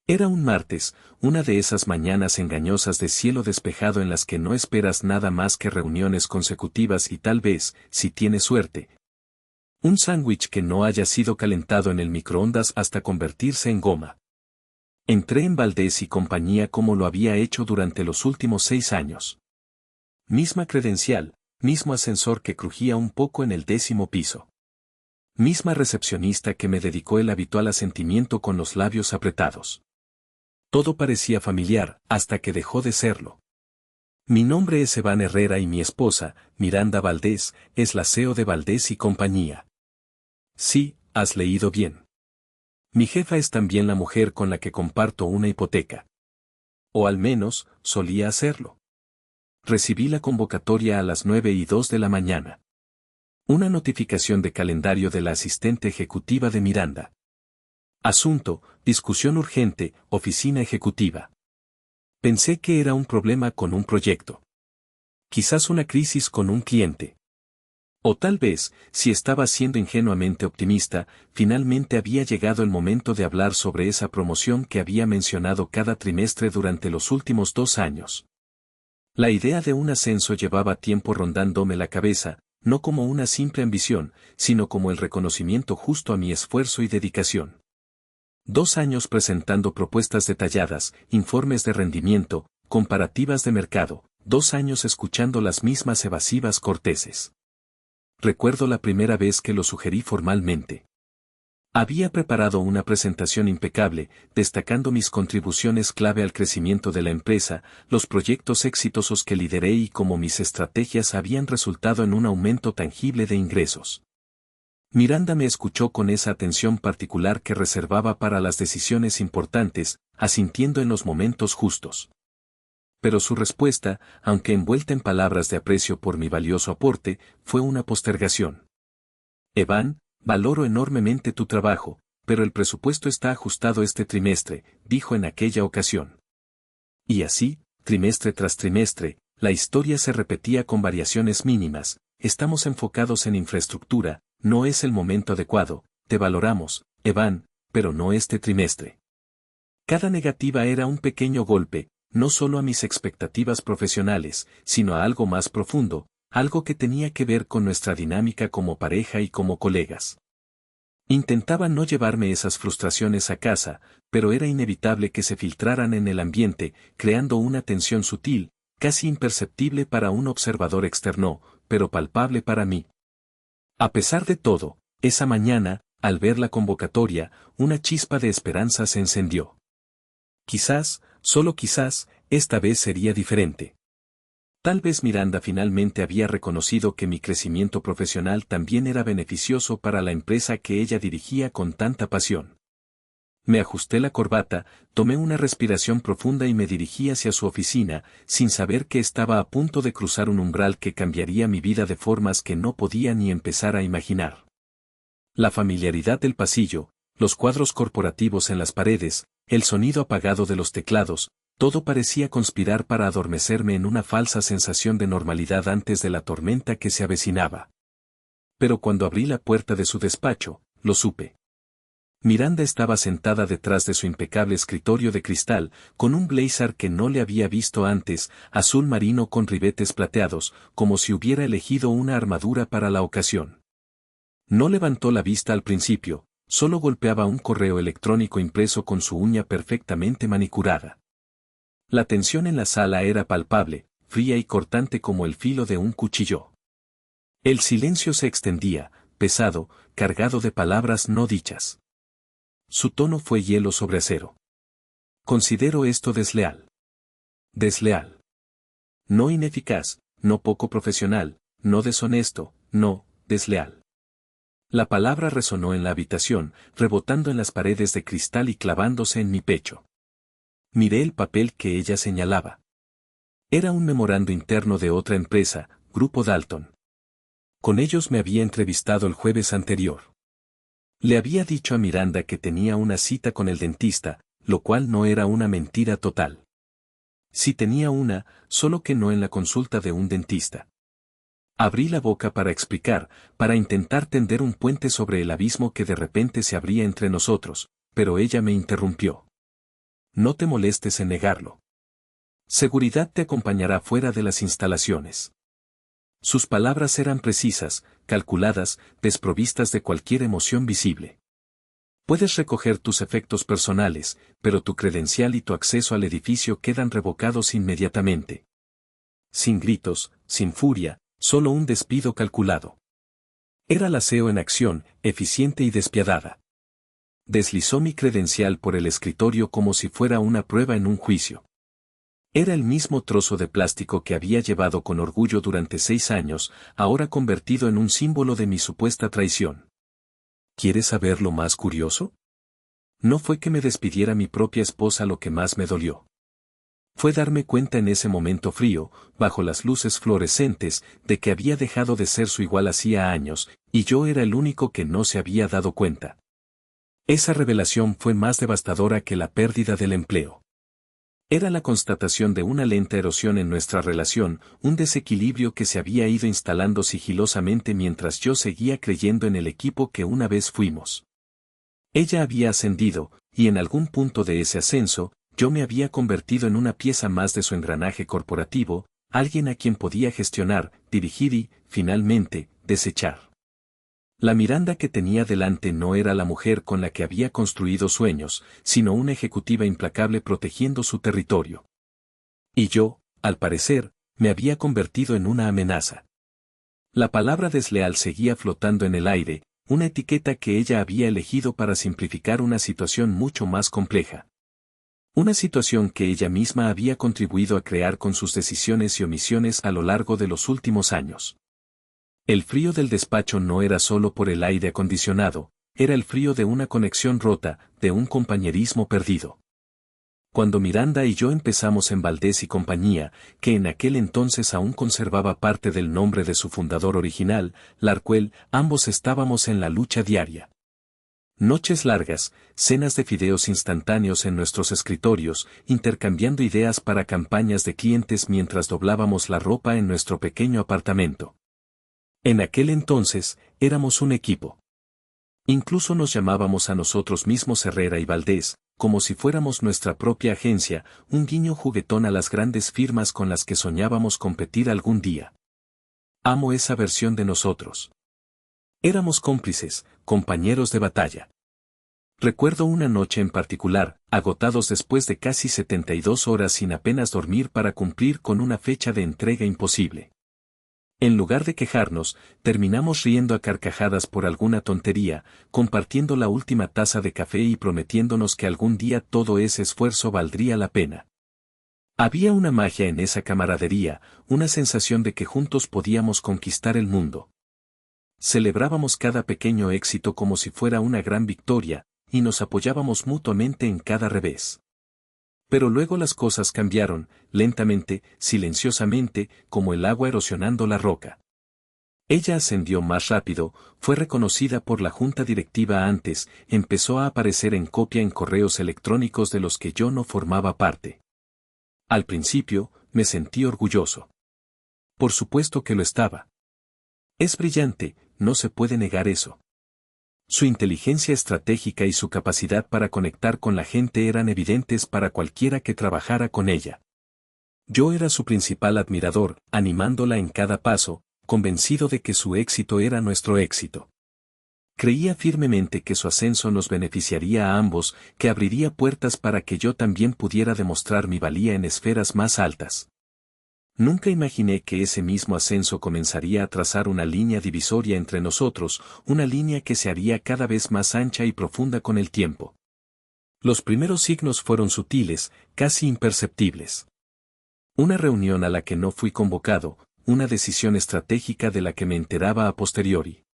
Era un martes, una de esas mañanas engañosas de cielo despejado en las que no esperas nada más que reuniones consecutivas y tal vez, si tienes suerte, un sándwich que no haya sido calentado en el microondas hasta convertirse en goma. Entré en Valdés y compañía como lo había hecho durante los últimos 6 años. Misma credencial, mismo ascensor que crujía un poco en el 10º piso. Misma recepcionista que me dedicó el habitual asentimiento con los labios apretados. Todo parecía familiar, hasta que dejó de serlo. Mi nombre es Evan Herrera y mi esposa, Miranda Valdés, es la CEO de Valdés y compañía. Sí, has leído bien. Mi jefa es también la mujer con la que comparto una hipoteca. O al menos, solía hacerlo. Recibí la convocatoria a las 9:02 de la mañana. Una notificación de calendario de la asistente ejecutiva de Miranda. Asunto, discusión urgente, oficina ejecutiva. Pensé que era un problema con un proyecto. Quizás una crisis con un cliente. O tal vez, si estaba siendo ingenuamente optimista, finalmente había llegado el momento de hablar sobre esa promoción que había mencionado cada trimestre durante los últimos 2 años. La idea de un ascenso llevaba tiempo rondándome la cabeza, no como una simple ambición, sino como el reconocimiento justo a mi esfuerzo y dedicación. 2 años presentando propuestas detalladas, informes de rendimiento, comparativas de mercado, 2 años escuchando las mismas evasivas corteses. Recuerdo la primera vez que lo sugerí formalmente. Había preparado una presentación impecable, destacando mis contribuciones clave al crecimiento de la empresa, los proyectos exitosos que lideré y cómo mis estrategias habían resultado en un aumento tangible de ingresos. Miranda me escuchó con esa atención particular que reservaba para las decisiones importantes, asintiendo en los momentos justos. Pero su respuesta, aunque envuelta en palabras de aprecio por mi valioso aporte, fue una postergación. Evan, valoro enormemente tu trabajo, pero el presupuesto está ajustado este trimestre, dijo en aquella ocasión. Y así, trimestre tras trimestre, la historia se repetía con variaciones mínimas. Estamos enfocados en infraestructura, no es el momento adecuado, te valoramos, Evan, pero no este trimestre. Cada negativa era un pequeño golpe, no solo a mis expectativas profesionales, sino a algo más profundo, algo que tenía que ver con nuestra dinámica como pareja y como colegas. Intentaba no llevarme esas frustraciones a casa, pero era inevitable que se filtraran en el ambiente, creando una tensión sutil, casi imperceptible para un observador externo, pero palpable para mí. A pesar de todo, esa mañana, al ver la convocatoria, una chispa de esperanza se encendió. Quizás, solo quizás, esta vez sería diferente. Tal vez Miranda finalmente había reconocido que mi crecimiento profesional también era beneficioso para la empresa que ella dirigía con tanta pasión. Me ajusté la corbata, tomé una respiración profunda y me dirigí hacia su oficina, sin saber que estaba a punto de cruzar un umbral que cambiaría mi vida de formas que no podía ni empezar a imaginar. La familiaridad del pasillo, los cuadros corporativos en las paredes, el sonido apagado de los teclados, todo parecía conspirar para adormecerme en una falsa sensación de normalidad antes de la tormenta que se avecinaba. Pero cuando abrí la puerta de su despacho, lo supe. Miranda estaba sentada detrás de su impecable escritorio de cristal, con un blazer que no le había visto antes, azul marino con ribetes plateados, como si hubiera elegido una armadura para la ocasión. No levantó la vista al principio, solo golpeaba un correo electrónico impreso con su uña perfectamente manicurada. La tensión en la sala era palpable, fría y cortante como el filo de un cuchillo. El silencio se extendía, pesado, cargado de palabras no dichas. Su tono fue hielo sobre acero. Considero esto desleal. Desleal. No ineficaz, no poco profesional, no deshonesto, no, desleal. La palabra resonó en la habitación, rebotando en las paredes de cristal y clavándose en mi pecho. Miré el papel que ella señalaba. Era un memorando interno de otra empresa, Grupo Dalton. Con ellos me había entrevistado el jueves anterior. Le había dicho a Miranda que tenía una cita con el dentista, lo cual no era una mentira total. Sí tenía una, solo que no en la consulta de un dentista. Abrí la boca para explicar, para intentar tender un puente sobre el abismo que de repente se abría entre nosotros, pero ella me interrumpió. No te molestes en negarlo. Seguridad te acompañará fuera de las instalaciones. Sus palabras eran precisas, calculadas, desprovistas de cualquier emoción visible. Puedes recoger tus efectos personales, pero tu credencial y tu acceso al edificio quedan revocados inmediatamente. Sin gritos, sin furia, solo un despido calculado. Era la CEO en acción, eficiente y despiadada. Deslizó mi credencial por el escritorio como si fuera una prueba en un juicio. Era el mismo trozo de plástico que había llevado con orgullo durante 6 años, ahora convertido en un símbolo de mi supuesta traición. ¿Quieres saber lo más curioso? No fue que me despidiera mi propia esposa lo que más me dolió. Fue darme cuenta en ese momento frío, bajo las luces fluorescentes, de que había dejado de ser su igual hacía años, y yo era el único que no se había dado cuenta. Esa revelación fue más devastadora que la pérdida del empleo. Era la constatación de una lenta erosión en nuestra relación, un desequilibrio que se había ido instalando sigilosamente mientras yo seguía creyendo en el equipo que una vez fuimos. Ella había ascendido, y en algún punto de ese ascenso, yo me había convertido en una pieza más de su engranaje corporativo, alguien a quien podía gestionar, dirigir y, finalmente, desechar. La Miranda que tenía delante no era la mujer con la que había construido sueños, sino una ejecutiva implacable protegiendo su territorio. Y yo, al parecer, me había convertido en una amenaza. La palabra desleal seguía flotando en el aire, una etiqueta que ella había elegido para simplificar una situación mucho más compleja. Una situación que ella misma había contribuido a crear con sus decisiones y omisiones a lo largo de los últimos años. El frío del despacho no era solo por el aire acondicionado, era el frío de una conexión rota, de un compañerismo perdido. Cuando Miranda y yo empezamos en Valdés y Compañía, que en aquel entonces aún conservaba parte del nombre de su fundador original, Larquel, ambos estábamos en la lucha diaria. Noches largas, cenas de fideos instantáneos en nuestros escritorios, intercambiando ideas para campañas de clientes mientras doblábamos la ropa en nuestro pequeño apartamento. En aquel entonces, éramos un equipo. Incluso nos llamábamos a nosotros mismos Herrera y Valdés, como si fuéramos nuestra propia agencia, un guiño juguetón a las grandes firmas con las que soñábamos competir algún día. Amo esa versión de nosotros. Éramos cómplices, compañeros de batalla. Recuerdo una noche en particular, agotados después de casi 72 horas sin apenas dormir para cumplir con una fecha de entrega imposible. En lugar de quejarnos, terminamos riendo a carcajadas por alguna tontería, compartiendo la última taza de café y prometiéndonos que algún día todo ese esfuerzo valdría la pena. Había una magia en esa camaradería, una sensación de que juntos podíamos conquistar el mundo. Celebrábamos cada pequeño éxito como si fuera una gran victoria, y nos apoyábamos mutuamente en cada revés. Pero luego las cosas cambiaron, lentamente, silenciosamente, como el agua erosionando la roca. Ella ascendió más rápido, fue reconocida por la junta directiva antes, empezó a aparecer en copia en correos electrónicos de los que yo no formaba parte. Al principio, me sentí orgulloso. Por supuesto que lo estaba. Es brillante, no se puede negar eso. Su inteligencia estratégica y su capacidad para conectar con la gente eran evidentes para cualquiera que trabajara con ella. Yo era su principal admirador, animándola en cada paso, convencido de que su éxito era nuestro éxito. Creía firmemente que su ascenso nos beneficiaría a ambos, que abriría puertas para que yo también pudiera demostrar mi valía en esferas más altas. Nunca imaginé que ese mismo ascenso comenzaría a trazar una línea divisoria entre nosotros, una línea que se haría cada vez más ancha y profunda con el tiempo. Los primeros signos fueron sutiles, casi imperceptibles. Una reunión a la que no fui convocado, una decisión estratégica de la que me enteraba a posteriori.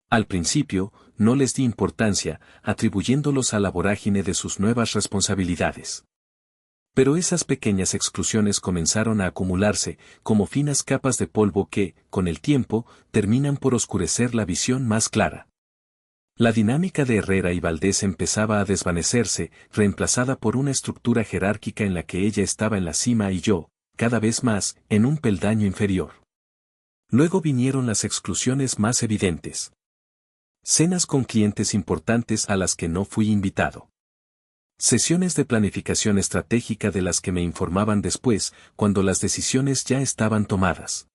Al principio, no les di importancia, atribuyéndolos a la vorágine de sus nuevas responsabilidades. Pero esas pequeñas exclusiones comenzaron a acumularse, como finas capas de polvo que, con el tiempo, terminan por oscurecer la visión más clara. La dinámica de Herrera y Valdés empezaba a desvanecerse, reemplazada por una estructura jerárquica en la que ella estaba en la cima y yo, cada vez más, en un peldaño inferior. Luego vinieron las exclusiones más evidentes. Cenas con clientes importantes a las que no fui invitado. Sesiones de planificación estratégica de las que me informaban después, cuando las decisiones ya estaban tomadas.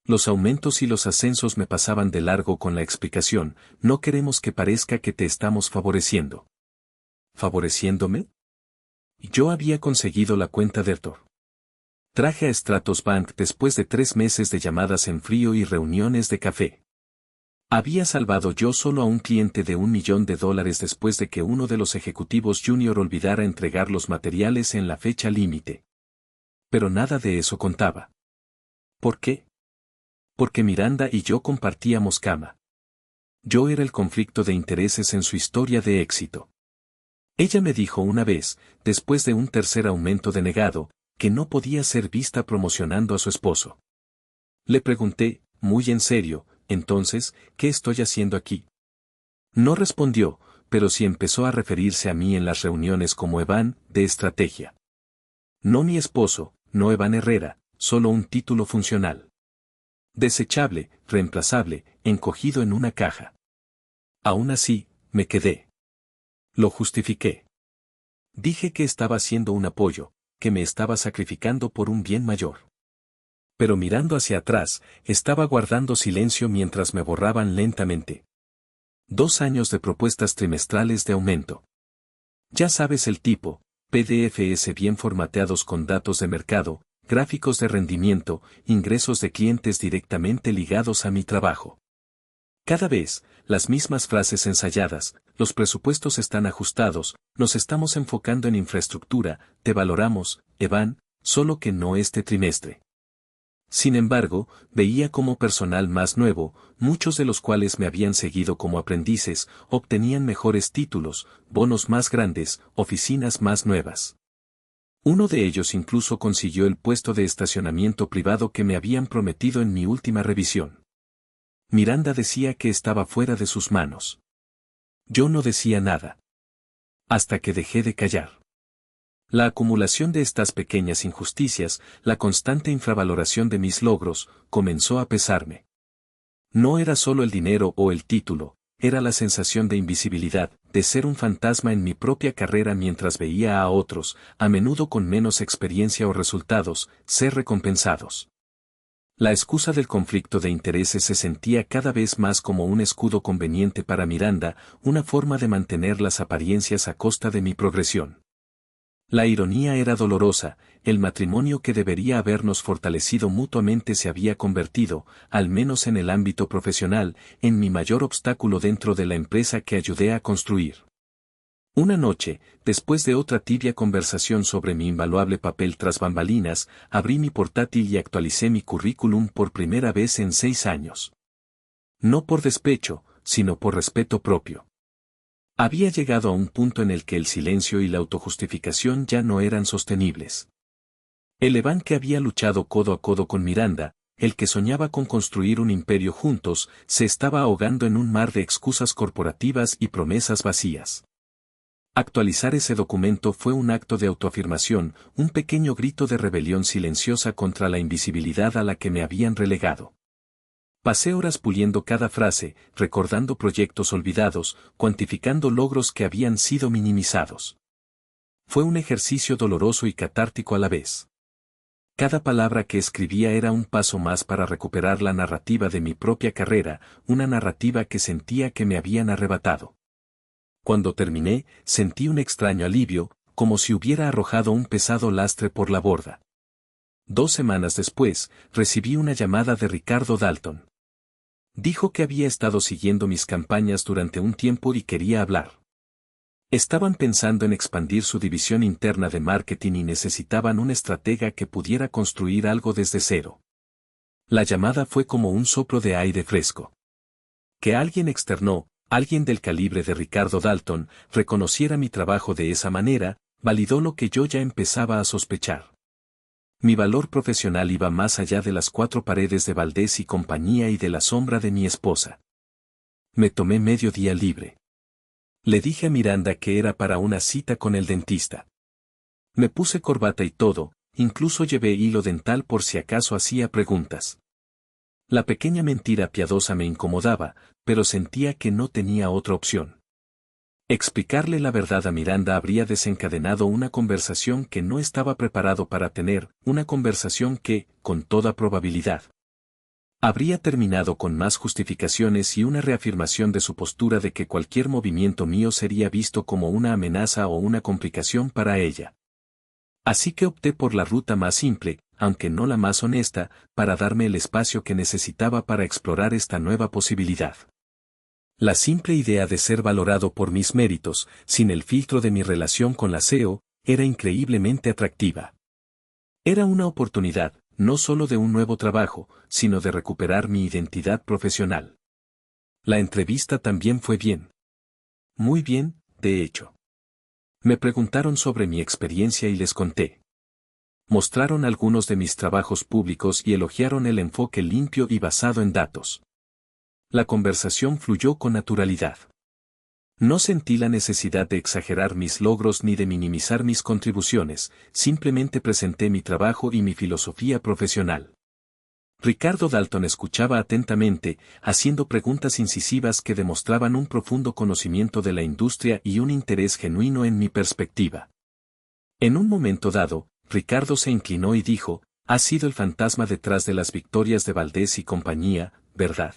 Los aumentos y los ascensos me pasaban de largo con la explicación: no queremos que parezca que te estamos favoreciendo. ¿Favoreciéndome? Yo había conseguido la cuenta de Ertor. Traje a Stratos Bank después de 3 meses de llamadas en frío y reuniones de café. Había salvado yo solo a un cliente de $1 millón después de que uno de los ejecutivos junior olvidara entregar los materiales en la fecha límite. Pero nada de eso contaba. ¿Por qué? Porque Miranda y yo compartíamos cama. Yo era el conflicto de intereses en su historia de éxito. Ella me dijo una vez, después de un tercer aumento denegado, que no podía ser vista promocionando a su esposo. Le pregunté, muy en serio: entonces, ¿qué estoy haciendo aquí? No respondió, pero sí empezó a referirse a mí en las reuniones como Evan, de estrategia. No mi esposo, no Evan Herrera, solo un título funcional. Desechable, reemplazable, encogido en una caja. Aún así, me quedé. Lo justifiqué. Dije que estaba haciendo un apoyo, que me estaba sacrificando por un bien mayor. Pero mirando hacia atrás, estaba guardando silencio mientras me borraban lentamente. 2 años de propuestas trimestrales de aumento. Ya sabes el tipo: PDFs bien formateados con datos de mercado, gráficos de rendimiento, ingresos de clientes directamente ligados a mi trabajo. Cada vez, las mismas frases ensayadas: los presupuestos están ajustados, nos estamos enfocando en infraestructura, te valoramos, Evan, solo que no este trimestre. Sin embargo, veía como personal más nuevo, muchos de los cuales me habían seguido como aprendices, obtenían mejores títulos, bonos más grandes, oficinas más nuevas. Uno de ellos incluso consiguió el puesto de estacionamiento privado que me habían prometido en mi última revisión. Miranda decía que estaba fuera de sus manos. Yo no decía nada. Hasta que dejé de callar. La acumulación de estas pequeñas injusticias, la constante infravaloración de mis logros, comenzó a pesarme. No era solo el dinero o el título, era la sensación de invisibilidad, de ser un fantasma en mi propia carrera mientras veía a otros, a menudo con menos experiencia o resultados, ser recompensados. La excusa del conflicto de intereses se sentía cada vez más como un escudo conveniente para Miranda, una forma de mantener las apariencias a costa de mi progresión. La ironía era dolorosa: el matrimonio que debería habernos fortalecido mutuamente se había convertido, al menos en el ámbito profesional, en mi mayor obstáculo dentro de la empresa que ayudé a construir. Una noche, después de otra tibia conversación sobre mi invaluable papel tras bambalinas, abrí mi portátil y actualicé mi currículum por primera vez en 6 años. No por despecho, sino por respeto propio. Había llegado a un punto en el que el silencio y la autojustificación ya no eran sostenibles. El Evan que había luchado codo a codo con Miranda, el que soñaba con construir un imperio juntos, se estaba ahogando en un mar de excusas corporativas y promesas vacías. Actualizar ese documento fue un acto de autoafirmación, un pequeño grito de rebelión silenciosa contra la invisibilidad a la que me habían relegado. Pasé horas puliendo cada frase, recordando proyectos olvidados, cuantificando logros que habían sido minimizados. Fue un ejercicio doloroso y catártico a la vez. Cada palabra que escribía era un paso más para recuperar la narrativa de mi propia carrera, una narrativa que sentía que me habían arrebatado. Cuando terminé, sentí un extraño alivio, como si hubiera arrojado un pesado lastre por la borda. 2 semanas después, recibí una llamada de Ricardo Dalton. Dijo que había estado siguiendo mis campañas durante un tiempo y quería hablar. Estaban pensando en expandir su división interna de marketing y necesitaban un estratega que pudiera construir algo desde cero. La llamada fue como un soplo de aire fresco. Que alguien externo, alguien del calibre de Ricardo Dalton, reconociera mi trabajo de esa manera, validó lo que yo ya empezaba a sospechar. Mi valor profesional iba más allá de las 4 paredes de Valdés y compañía y de la sombra de mi esposa. Me tomé medio día libre. Le dije a Miranda que era para una cita con el dentista. Me puse corbata y todo, incluso llevé hilo dental por si acaso hacía preguntas. La pequeña mentira piadosa me incomodaba, pero sentía que no tenía otra opción. Explicarle la verdad a Miranda habría desencadenado una conversación que no estaba preparado para tener, una conversación que, con toda probabilidad, habría terminado con más justificaciones y una reafirmación de su postura de que cualquier movimiento mío sería visto como una amenaza o una complicación para ella. Así que opté por la ruta más simple, aunque no la más honesta, para darme el espacio que necesitaba para explorar esta nueva posibilidad. La simple idea de ser valorado por mis méritos, sin el filtro de mi relación con la SEO, era increíblemente atractiva. Era una oportunidad, no solo de un nuevo trabajo, sino de recuperar mi identidad profesional. La entrevista también fue bien. Muy bien, de hecho. Me preguntaron sobre mi experiencia y les conté. Mostraron algunos de mis trabajos públicos y elogiaron el enfoque limpio y basado en datos. La conversación fluyó con naturalidad. No sentí la necesidad de exagerar mis logros ni de minimizar mis contribuciones, simplemente presenté mi trabajo y mi filosofía profesional. Ricardo Dalton escuchaba atentamente, haciendo preguntas incisivas que demostraban un profundo conocimiento de la industria y un interés genuino en mi perspectiva. En un momento dado, Ricardo se inclinó y dijo, «Has sido el fantasma detrás de las victorias de Valdés y compañía, ¿verdad?»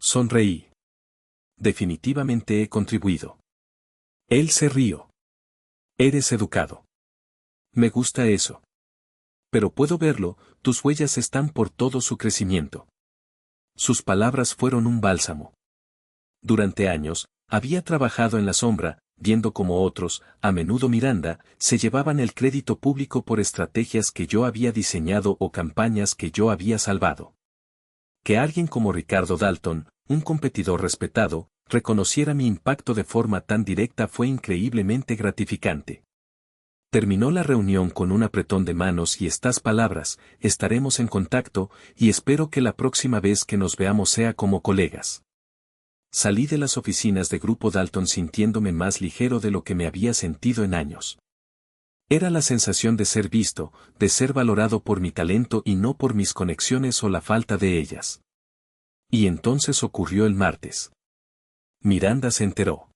Sonreí. Definitivamente he contribuido. Él se rió. Eres educado. Me gusta eso. Pero puedo verlo, tus huellas están por todo su crecimiento. Sus palabras fueron un bálsamo. Durante años, había trabajado en la sombra, viendo cómo otros, a menudo Miranda, se llevaban el crédito público por estrategias que yo había diseñado o campañas que yo había salvado. Que alguien como Ricardo Dalton, un competidor respetado, reconociera mi impacto de forma tan directa fue increíblemente gratificante. Terminó la reunión con un apretón de manos y estas palabras, estaremos en contacto, y espero que la próxima vez que nos veamos sea como colegas. Salí de las oficinas de Grupo Dalton sintiéndome más ligero de lo que me había sentido en años. Era la sensación de ser visto, de ser valorado por mi talento y no por mis conexiones o la falta de ellas. Y entonces ocurrió el martes. Miranda se enteró.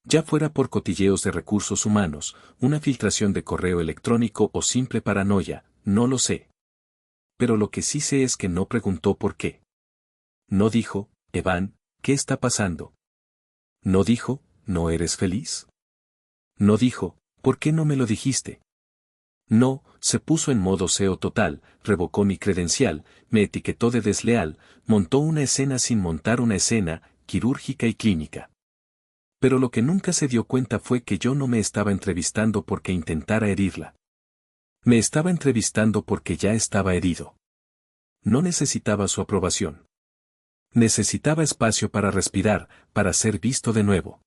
Ya fuera por cotilleos de recursos humanos, una filtración de correo electrónico o simple paranoia, no lo sé. Pero lo que sí sé es que no preguntó por qué. No dijo, Evan, ¿qué está pasando? No dijo, ¿no eres feliz? No dijo, ¿por qué no me lo dijiste? No, se puso en modo SEO total, revocó mi credencial, me etiquetó de desleal, montó una escena sin montar una escena, quirúrgica y clínica. Pero lo que nunca se dio cuenta fue que yo no me estaba entrevistando porque intentara herirla. Me estaba entrevistando porque ya estaba herido. No necesitaba su aprobación. Necesitaba espacio para respirar, para ser visto de nuevo.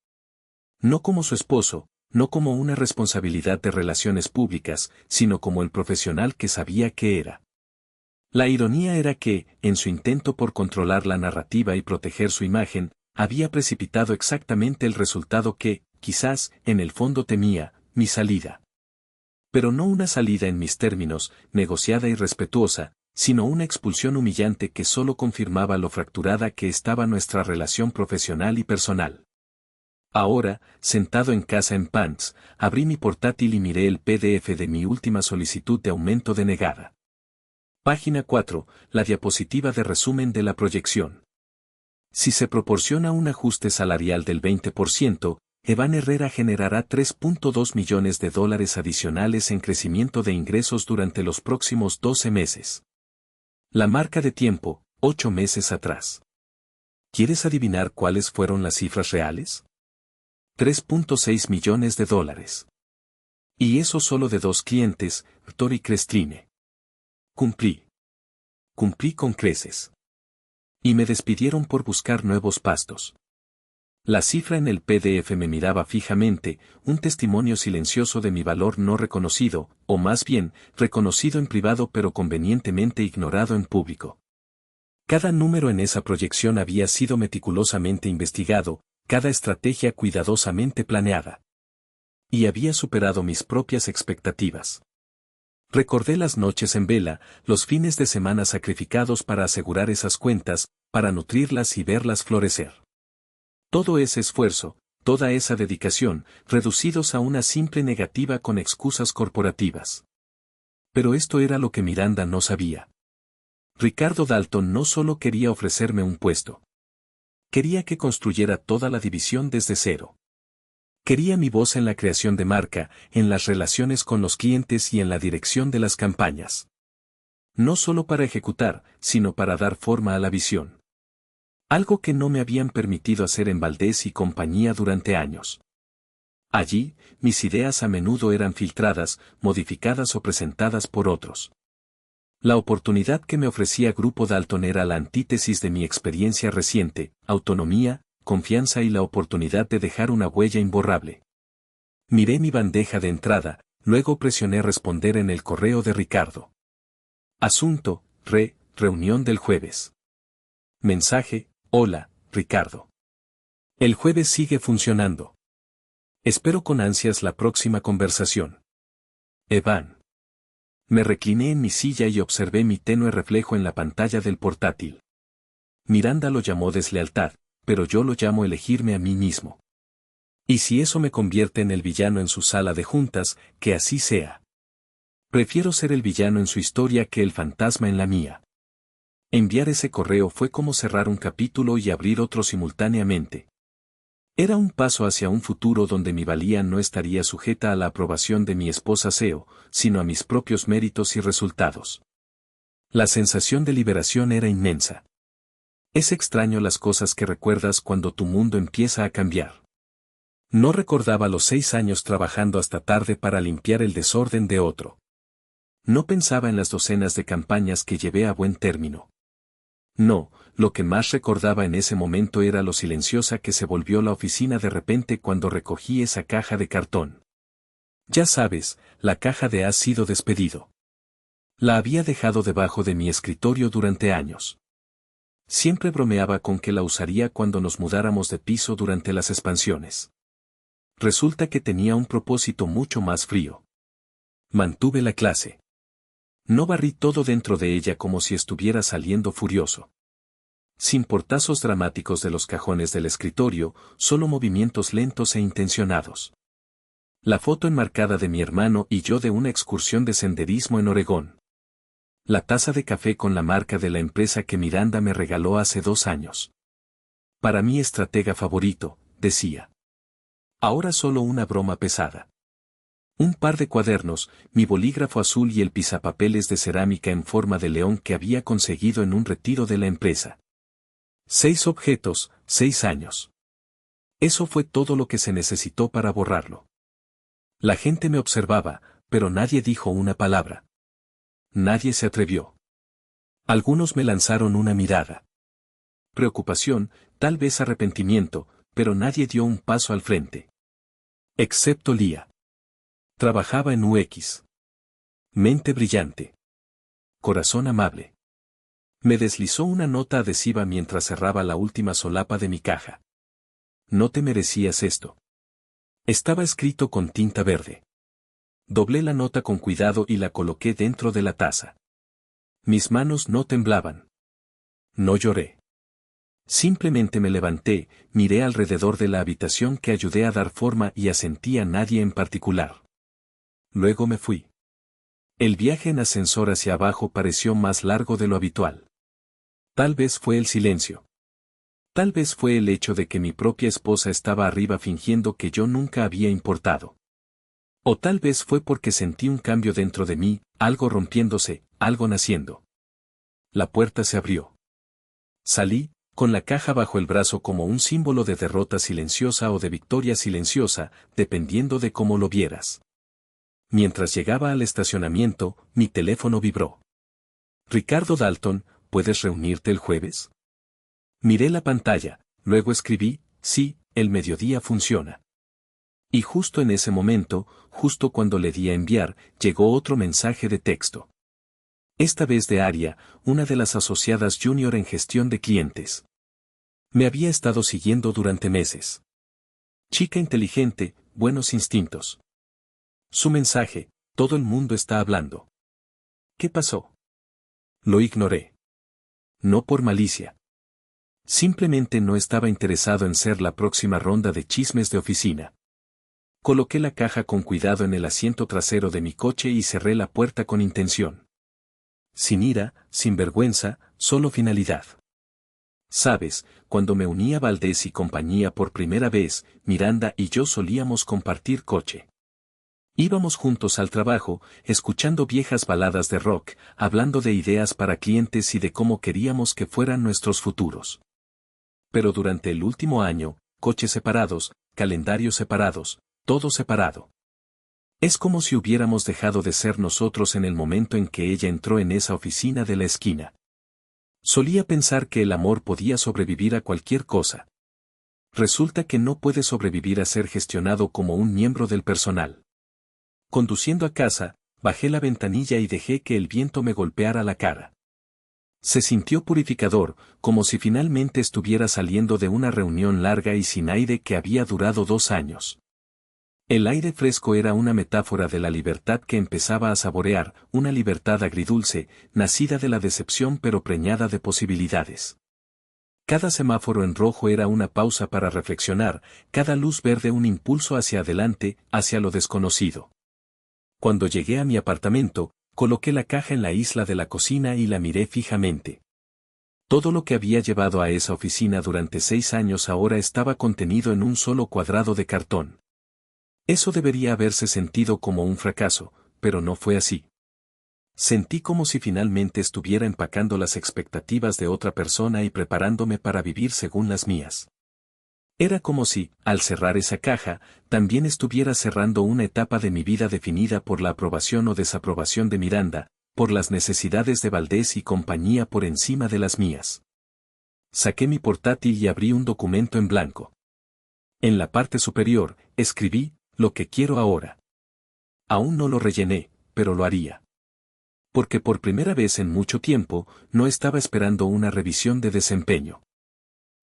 No como su esposo, no como una responsabilidad de relaciones públicas, sino como el profesional que sabía que era. La ironía era que, en su intento por controlar la narrativa y proteger su imagen, había precipitado exactamente el resultado que, quizás, en el fondo temía, mi salida. Pero no una salida en mis términos, negociada y respetuosa, sino una expulsión humillante que solo confirmaba lo fracturada que estaba nuestra relación profesional y personal. Ahora, sentado en casa en Pants, abrí mi portátil y miré el PDF de mi última solicitud de aumento denegada. Página 4, la diapositiva de resumen de la proyección. Si se proporciona un ajuste salarial del 20%, Evan Herrera generará $3.2 millones adicionales en crecimiento de ingresos durante los próximos 12 meses. La marca de tiempo, 8 meses atrás. ¿Quieres adivinar cuáles fueron las cifras reales? $3.6 millones. Y eso solo de 2 clientes, Tor y Crestline. Cumplí. Cumplí con creces. Y me despidieron por buscar nuevos pastos. La cifra en el PDF me miraba fijamente, un testimonio silencioso de mi valor no reconocido, o más bien, reconocido en privado pero convenientemente ignorado en público. Cada número en esa proyección había sido meticulosamente investigado, cada estrategia cuidadosamente planeada. Y había superado mis propias expectativas. Recordé las noches en vela, los fines de semana sacrificados para asegurar esas cuentas, para nutrirlas y verlas florecer. Todo ese esfuerzo, Toda esa dedicación, reducidos a una simple negativa con excusas corporativas. Pero esto era lo que Miranda no sabía. Ricardo Dalton no solo quería ofrecerme un puesto. Quería que construyera toda la división desde cero. Quería mi voz en la creación de marca, en las relaciones con los clientes y en la dirección de las campañas. No solo para ejecutar, sino para dar forma a la visión. Algo que no me habían permitido hacer en Valdés y compañía durante años. Allí, mis ideas a menudo eran filtradas, modificadas o presentadas por otros. La oportunidad que me ofrecía Grupo Dalton era la antítesis de mi experiencia reciente, autonomía, confianza y la oportunidad de dejar una huella imborrable. Miré mi bandeja de entrada, luego presioné responder en el correo de Ricardo. Asunto, reunión del jueves. Mensaje, hola, Ricardo. El jueves sigue funcionando. Espero con ansias la próxima conversación. Evan. Me recliné en mi silla y observé mi tenue reflejo en la pantalla del portátil. Miranda lo llamó deslealtad, pero yo lo llamo elegirme a mí mismo. Y si eso me convierte en el villano en su sala de juntas, que así sea. Prefiero ser el villano en su historia que el fantasma en la mía. Enviar ese correo fue como cerrar un capítulo y abrir otro simultáneamente. Era un paso hacia un futuro donde mi valía no estaría sujeta a la aprobación de mi esposa CEO, sino a mis propios méritos y resultados. La sensación de liberación era inmensa. Es extraño las cosas que recuerdas cuando tu mundo empieza a cambiar. No recordaba los 6 años trabajando hasta tarde para limpiar el desorden de otro. No pensaba en las docenas de campañas que llevé a buen término. No, lo que más recordaba en ese momento era lo silenciosa que se volvió la oficina de repente cuando recogí esa caja de cartón. Ya sabes, la caja de "has sido despedido". La había dejado debajo de mi escritorio durante años. Siempre bromeaba con que la usaría cuando nos mudáramos de piso durante las expansiones. Resulta que tenía un propósito mucho más frío. Mantuve la clase. No barrí todo dentro de ella como si estuviera saliendo furioso. Sin portazos dramáticos de los cajones del escritorio, solo movimientos lentos e intencionados. La foto enmarcada de mi hermano y yo de una excursión de senderismo en Oregón. La taza de café con la marca de la empresa que Miranda me regaló hace 2 años. Para mi estratega favorito, decía. Ahora solo una broma pesada. Un par de cuadernos, mi bolígrafo azul y el pisapapeles de cerámica en forma de león que había conseguido en un retiro de la empresa. 6 objetos, 6 años. Eso fue todo lo que se necesitó para borrarlo. La gente me observaba, pero nadie dijo una palabra. Nadie se atrevió. Algunos me lanzaron una mirada. Preocupación, tal vez arrepentimiento, pero nadie dio un paso al frente. Excepto Lía. Trabajaba en UX. Mente brillante. Corazón amable. Me deslizó una nota adhesiva mientras cerraba la última solapa de mi caja. No te merecías esto. Estaba escrito con tinta verde. Doblé la nota con cuidado y la coloqué dentro de la taza. Mis manos no temblaban. No lloré. Simplemente me levanté, miré alrededor de la habitación que ayudé a dar forma y asentí a nadie en particular. Luego me fui. El viaje en ascensor hacia abajo pareció más largo de lo habitual. Tal vez fue el silencio. Tal vez fue el hecho de que mi propia esposa estaba arriba fingiendo que yo nunca había importado. O tal vez fue porque sentí un cambio dentro de mí, algo rompiéndose, algo naciendo. La puerta se abrió. Salí, con la caja bajo el brazo como un símbolo de derrota silenciosa o de victoria silenciosa, dependiendo de cómo lo vieras. Mientras llegaba al estacionamiento, mi teléfono vibró. Ricardo Dalton, ¿puedes reunirte el jueves? Miré la pantalla, luego escribí, sí, el mediodía funciona. Y justo en ese momento, justo cuando le di a enviar, llegó otro mensaje de texto. Esta vez de Aria, una de las asociadas junior en gestión de clientes. Me había estado siguiendo durante meses. Chica inteligente, buenos instintos. Su mensaje, todo el mundo está hablando. ¿Qué pasó? Lo ignoré. No por malicia. Simplemente no estaba interesado en ser la próxima ronda de chismes de oficina. Coloqué la caja con cuidado en el asiento trasero de mi coche y cerré la puerta con intención. Sin ira, sin vergüenza, solo finalidad. Sabes, cuando me uní a Valdés y compañía por primera vez, Miranda y yo solíamos compartir coche. Íbamos juntos al trabajo, escuchando viejas baladas de rock, hablando de ideas para clientes y de cómo queríamos que fueran nuestros futuros. Pero durante el último año, coches separados, calendarios separados, todo separado. Es como si hubiéramos dejado de ser nosotros en el momento en que ella entró en esa oficina de la esquina. Solía pensar que el amor podía sobrevivir a cualquier cosa. Resulta que no puede sobrevivir a ser gestionado como un miembro del personal. Conduciendo a casa, bajé la ventanilla y dejé que el viento me golpeara la cara. Se sintió purificador, como si finalmente estuviera saliendo de una reunión larga y sin aire que había durado 2 años. El aire fresco era una metáfora de la libertad que empezaba a saborear, una libertad agridulce, nacida de la decepción pero preñada de posibilidades. Cada semáforo en rojo era una pausa para reflexionar, cada luz verde un impulso hacia adelante, hacia lo desconocido. Cuando llegué a mi apartamento, coloqué la caja en la isla de la cocina y la miré fijamente. Todo lo que había llevado a esa oficina durante 6 años ahora estaba contenido en un solo cuadrado de cartón. Eso debería haberse sentido como un fracaso, pero no fue así. Sentí como si finalmente estuviera empacando las expectativas de otra persona y preparándome para vivir según las mías. Era como si, al cerrar esa caja, también estuviera cerrando una etapa de mi vida definida por la aprobación o desaprobación de Miranda, por las necesidades de Valdés y compañía por encima de las mías. Saqué mi portátil y abrí un documento en blanco. En la parte superior, escribí, lo que quiero ahora. Aún no lo rellené, pero lo haría. Porque por primera vez en mucho tiempo, no estaba esperando una revisión de desempeño.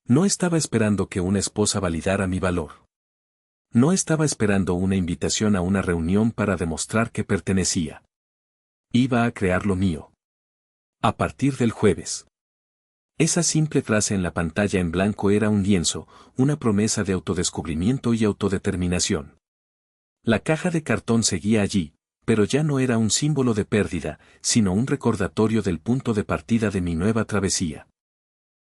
No estaba esperando que una esposa validara mi valor. No estaba esperando una invitación a una reunión para demostrar que pertenecía. Iba a crear lo mío. A partir del jueves. Esa simple frase en la pantalla en blanco era un lienzo, una promesa de autodescubrimiento y autodeterminación. La caja de cartón seguía allí, pero ya no era un símbolo de pérdida, sino un recordatorio del punto de partida de mi nueva travesía.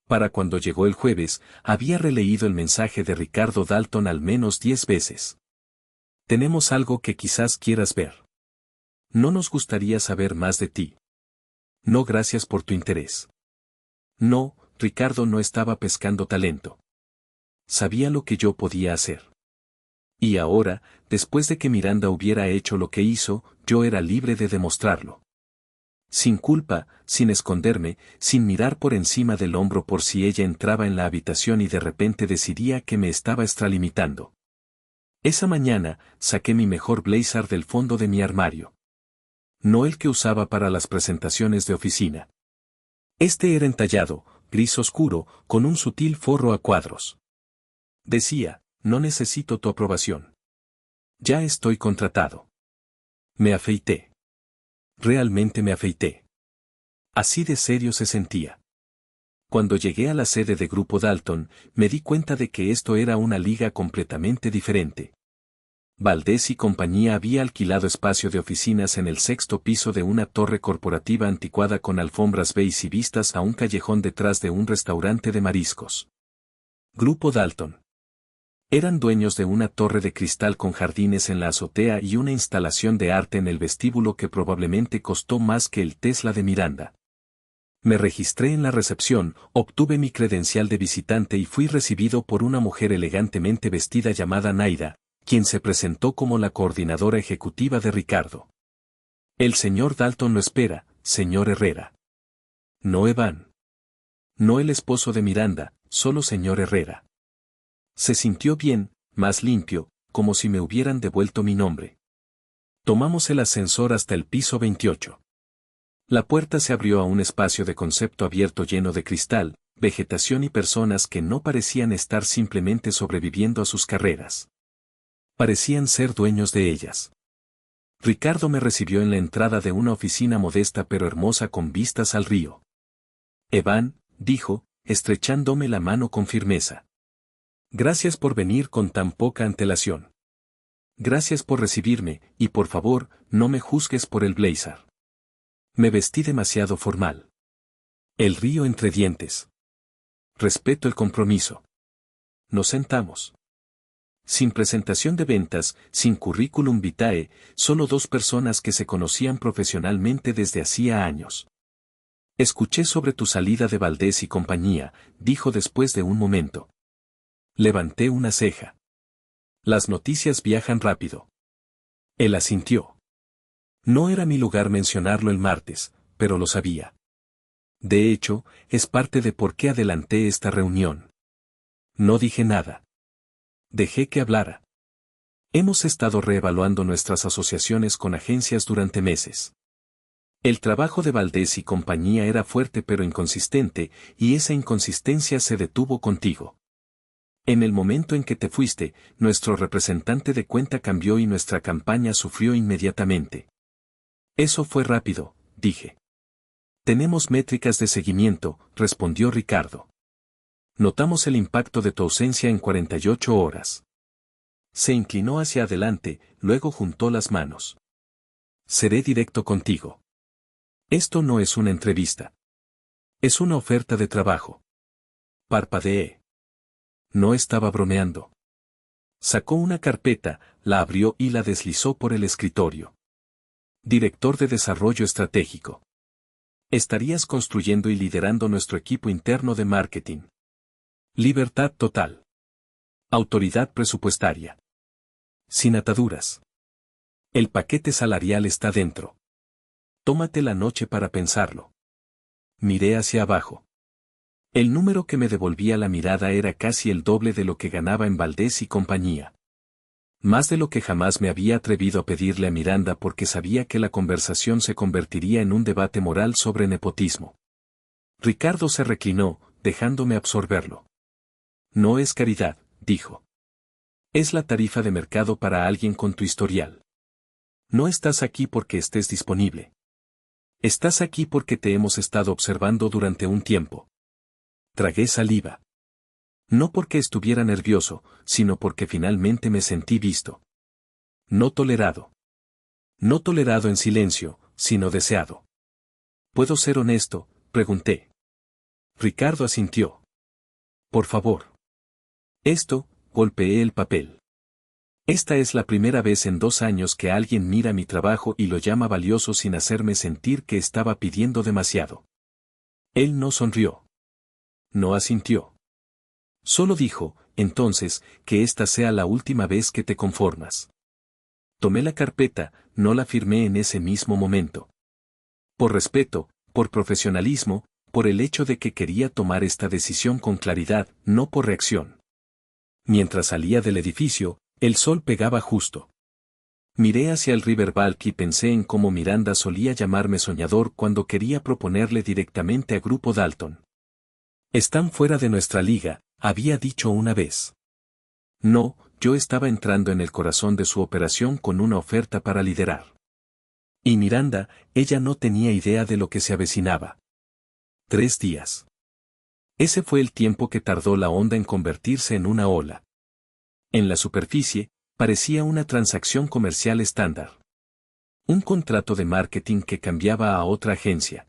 Para cuando llegó el jueves, había releído el mensaje de Ricardo Dalton al menos 10 veces. Tenemos algo que quizás quieras ver. No nos gustaría saber más de ti. No, gracias por tu interés. No, Ricardo no estaba pescando talento. Sabía lo que yo podía hacer. Y ahora, después de que Miranda hubiera hecho lo que hizo, yo era libre de demostrarlo. Sin culpa, sin esconderme, sin mirar por encima del hombro por si ella entraba en la habitación y de repente decidía que me estaba extralimitando. Esa mañana, saqué mi mejor blazer del fondo de mi armario. No el que usaba para las presentaciones de oficina. Este era entallado, gris oscuro, con un sutil forro a cuadros. Decía, no necesito tu aprobación. Ya estoy contratado. Me afeité. Realmente me afeité. Así de serio se sentía. Cuando llegué a la sede de Grupo Dalton, me di cuenta de que esto era una liga completamente diferente. Valdés y compañía había alquilado espacio de oficinas en el 6º piso de una torre corporativa anticuada con alfombras beige y vistas a un callejón detrás de un restaurante de mariscos. Grupo Dalton. Eran dueños de una torre de cristal con jardines en la azotea y una instalación de arte en el vestíbulo que probablemente costó más que el Tesla de Miranda. Me registré en la recepción, obtuve mi credencial de visitante y fui recibido por una mujer elegantemente vestida llamada Naida, quien se presentó como la coordinadora ejecutiva de Ricardo. El señor Dalton lo espera, señor Herrera. No Evan. No el esposo de Miranda, solo señor Herrera. Se sintió bien, más limpio, como si me hubieran devuelto mi nombre. Tomamos el ascensor hasta el piso 28. La puerta se abrió a un espacio de concepto abierto lleno de cristal, vegetación y personas que no parecían estar simplemente sobreviviendo a sus carreras. Parecían ser dueños de ellas. Ricardo me recibió en la entrada de una oficina modesta pero hermosa con vistas al río. Evan, dijo, estrechándome la mano con firmeza. Gracias por venir con tan poca antelación. Gracias por recibirme, y por favor, no me juzgues por el blazer. Me vestí demasiado formal. El río entre dientes. Respeto el compromiso. Nos sentamos. Sin presentación de ventas, sin currículum vitae, solo dos personas que se conocían profesionalmente desde hacía años. Escuché sobre tu salida de Valdés y compañía, dijo después de un momento. Levanté una ceja. Las noticias viajan rápido. Él asintió. No era mi lugar mencionarlo el martes, pero lo sabía. De hecho, es parte de por qué adelanté esta reunión. No dije nada. Dejé que hablara. Hemos estado reevaluando nuestras asociaciones con agencias durante meses. El trabajo de Valdés y compañía era fuerte pero inconsistente, y esa inconsistencia se detuvo contigo. En el momento en que te fuiste, nuestro representante de cuenta cambió y nuestra campaña sufrió inmediatamente. Eso fue rápido, dije. Tenemos métricas de seguimiento, respondió Ricardo. Notamos el impacto de tu ausencia en 48 horas. Se inclinó hacia adelante, luego juntó las manos. Seré directo contigo. Esto no es una entrevista. Es una oferta de trabajo. Parpadeé. No estaba bromeando. Sacó una carpeta, la abrió y la deslizó por el escritorio. Director de Desarrollo Estratégico. Estarías construyendo y liderando nuestro equipo interno de marketing. Libertad total. Autoridad presupuestaria. Sin ataduras. El paquete salarial está dentro. Tómate la noche para pensarlo. Miré hacia abajo. El número que me devolvía la mirada era casi el doble de lo que ganaba en Valdés y compañía. Más de lo que jamás me había atrevido a pedirle a Miranda porque sabía que la conversación se convertiría en un debate moral sobre nepotismo. Ricardo se reclinó, dejándome absorberlo. No es caridad, dijo. Es la tarifa de mercado para alguien con tu historial. No estás aquí porque estés disponible. Estás aquí porque te hemos estado observando durante un tiempo. Tragué saliva. No porque estuviera nervioso, sino porque finalmente me sentí visto. No tolerado. No tolerado en silencio, sino deseado. ¿Puedo ser honesto?, pregunté. Ricardo asintió. Por favor. Golpeé el papel. Esta es la primera vez en 2 años que alguien mira mi trabajo y lo llama valioso sin hacerme sentir que estaba pidiendo demasiado. Él no sonrió. No asintió. Solo dijo, entonces, que esta sea la última vez que te conformas. Tomé la carpeta, no la firmé en ese mismo momento. Por respeto, por profesionalismo, por el hecho de que quería tomar esta decisión con claridad, no por reacción. Mientras salía del edificio, el sol pegaba justo. Miré hacia el Riverwalk y pensé en cómo Miranda solía llamarme soñador cuando quería proponerle directamente a Grupo Dalton. Están fuera de nuestra liga, había dicho una vez. No, yo estaba entrando en el corazón de su operación con una oferta para liderar. Y Miranda, ella no tenía idea de lo que se avecinaba. 3 días. Ese fue el tiempo que tardó la onda en convertirse en una ola. En la superficie, parecía una transacción comercial estándar. Un contrato de marketing que cambiaba a otra agencia.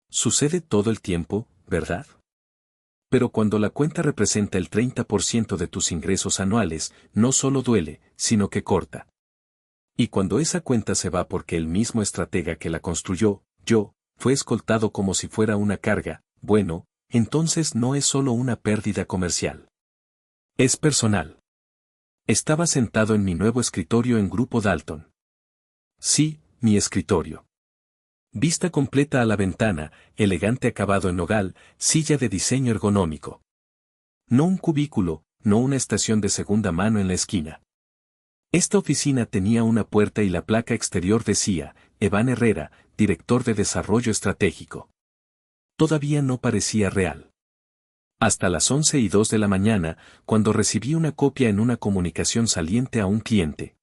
Sucede todo el tiempo, ¿verdad? Pero cuando la cuenta representa el 30% de tus ingresos anuales, no solo duele, sino que corta. Y cuando esa cuenta se va porque el mismo estratega que la construyó, fue escoltado como si fuera una carga, bueno, entonces no es solo una pérdida comercial. Es personal. Estaba sentado en mi nuevo escritorio en Grupo Dalton. Sí, mi escritorio. Vista completa a la ventana, elegante acabado en nogal, silla de diseño ergonómico. No un cubículo, no una estación de segunda mano en la esquina. Esta oficina tenía una puerta y la placa exterior decía, Evan Herrera, director de Desarrollo Estratégico. Todavía no parecía real. Hasta las 11:02 de la mañana, cuando recibí una copia en una comunicación saliente a un cliente.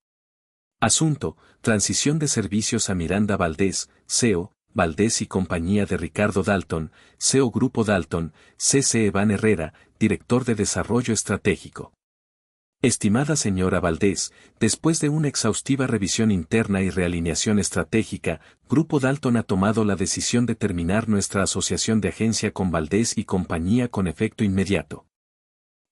Asunto, transición de servicios a Miranda Valdés, CEO, Valdés y compañía de Ricardo Dalton, CEO Grupo Dalton, C.C. Evan Herrera, director de Desarrollo Estratégico. Estimada señora Valdés, después de una exhaustiva revisión interna y realineación estratégica, Grupo Dalton ha tomado la decisión de terminar nuestra asociación de agencia con Valdés y compañía con efecto inmediato.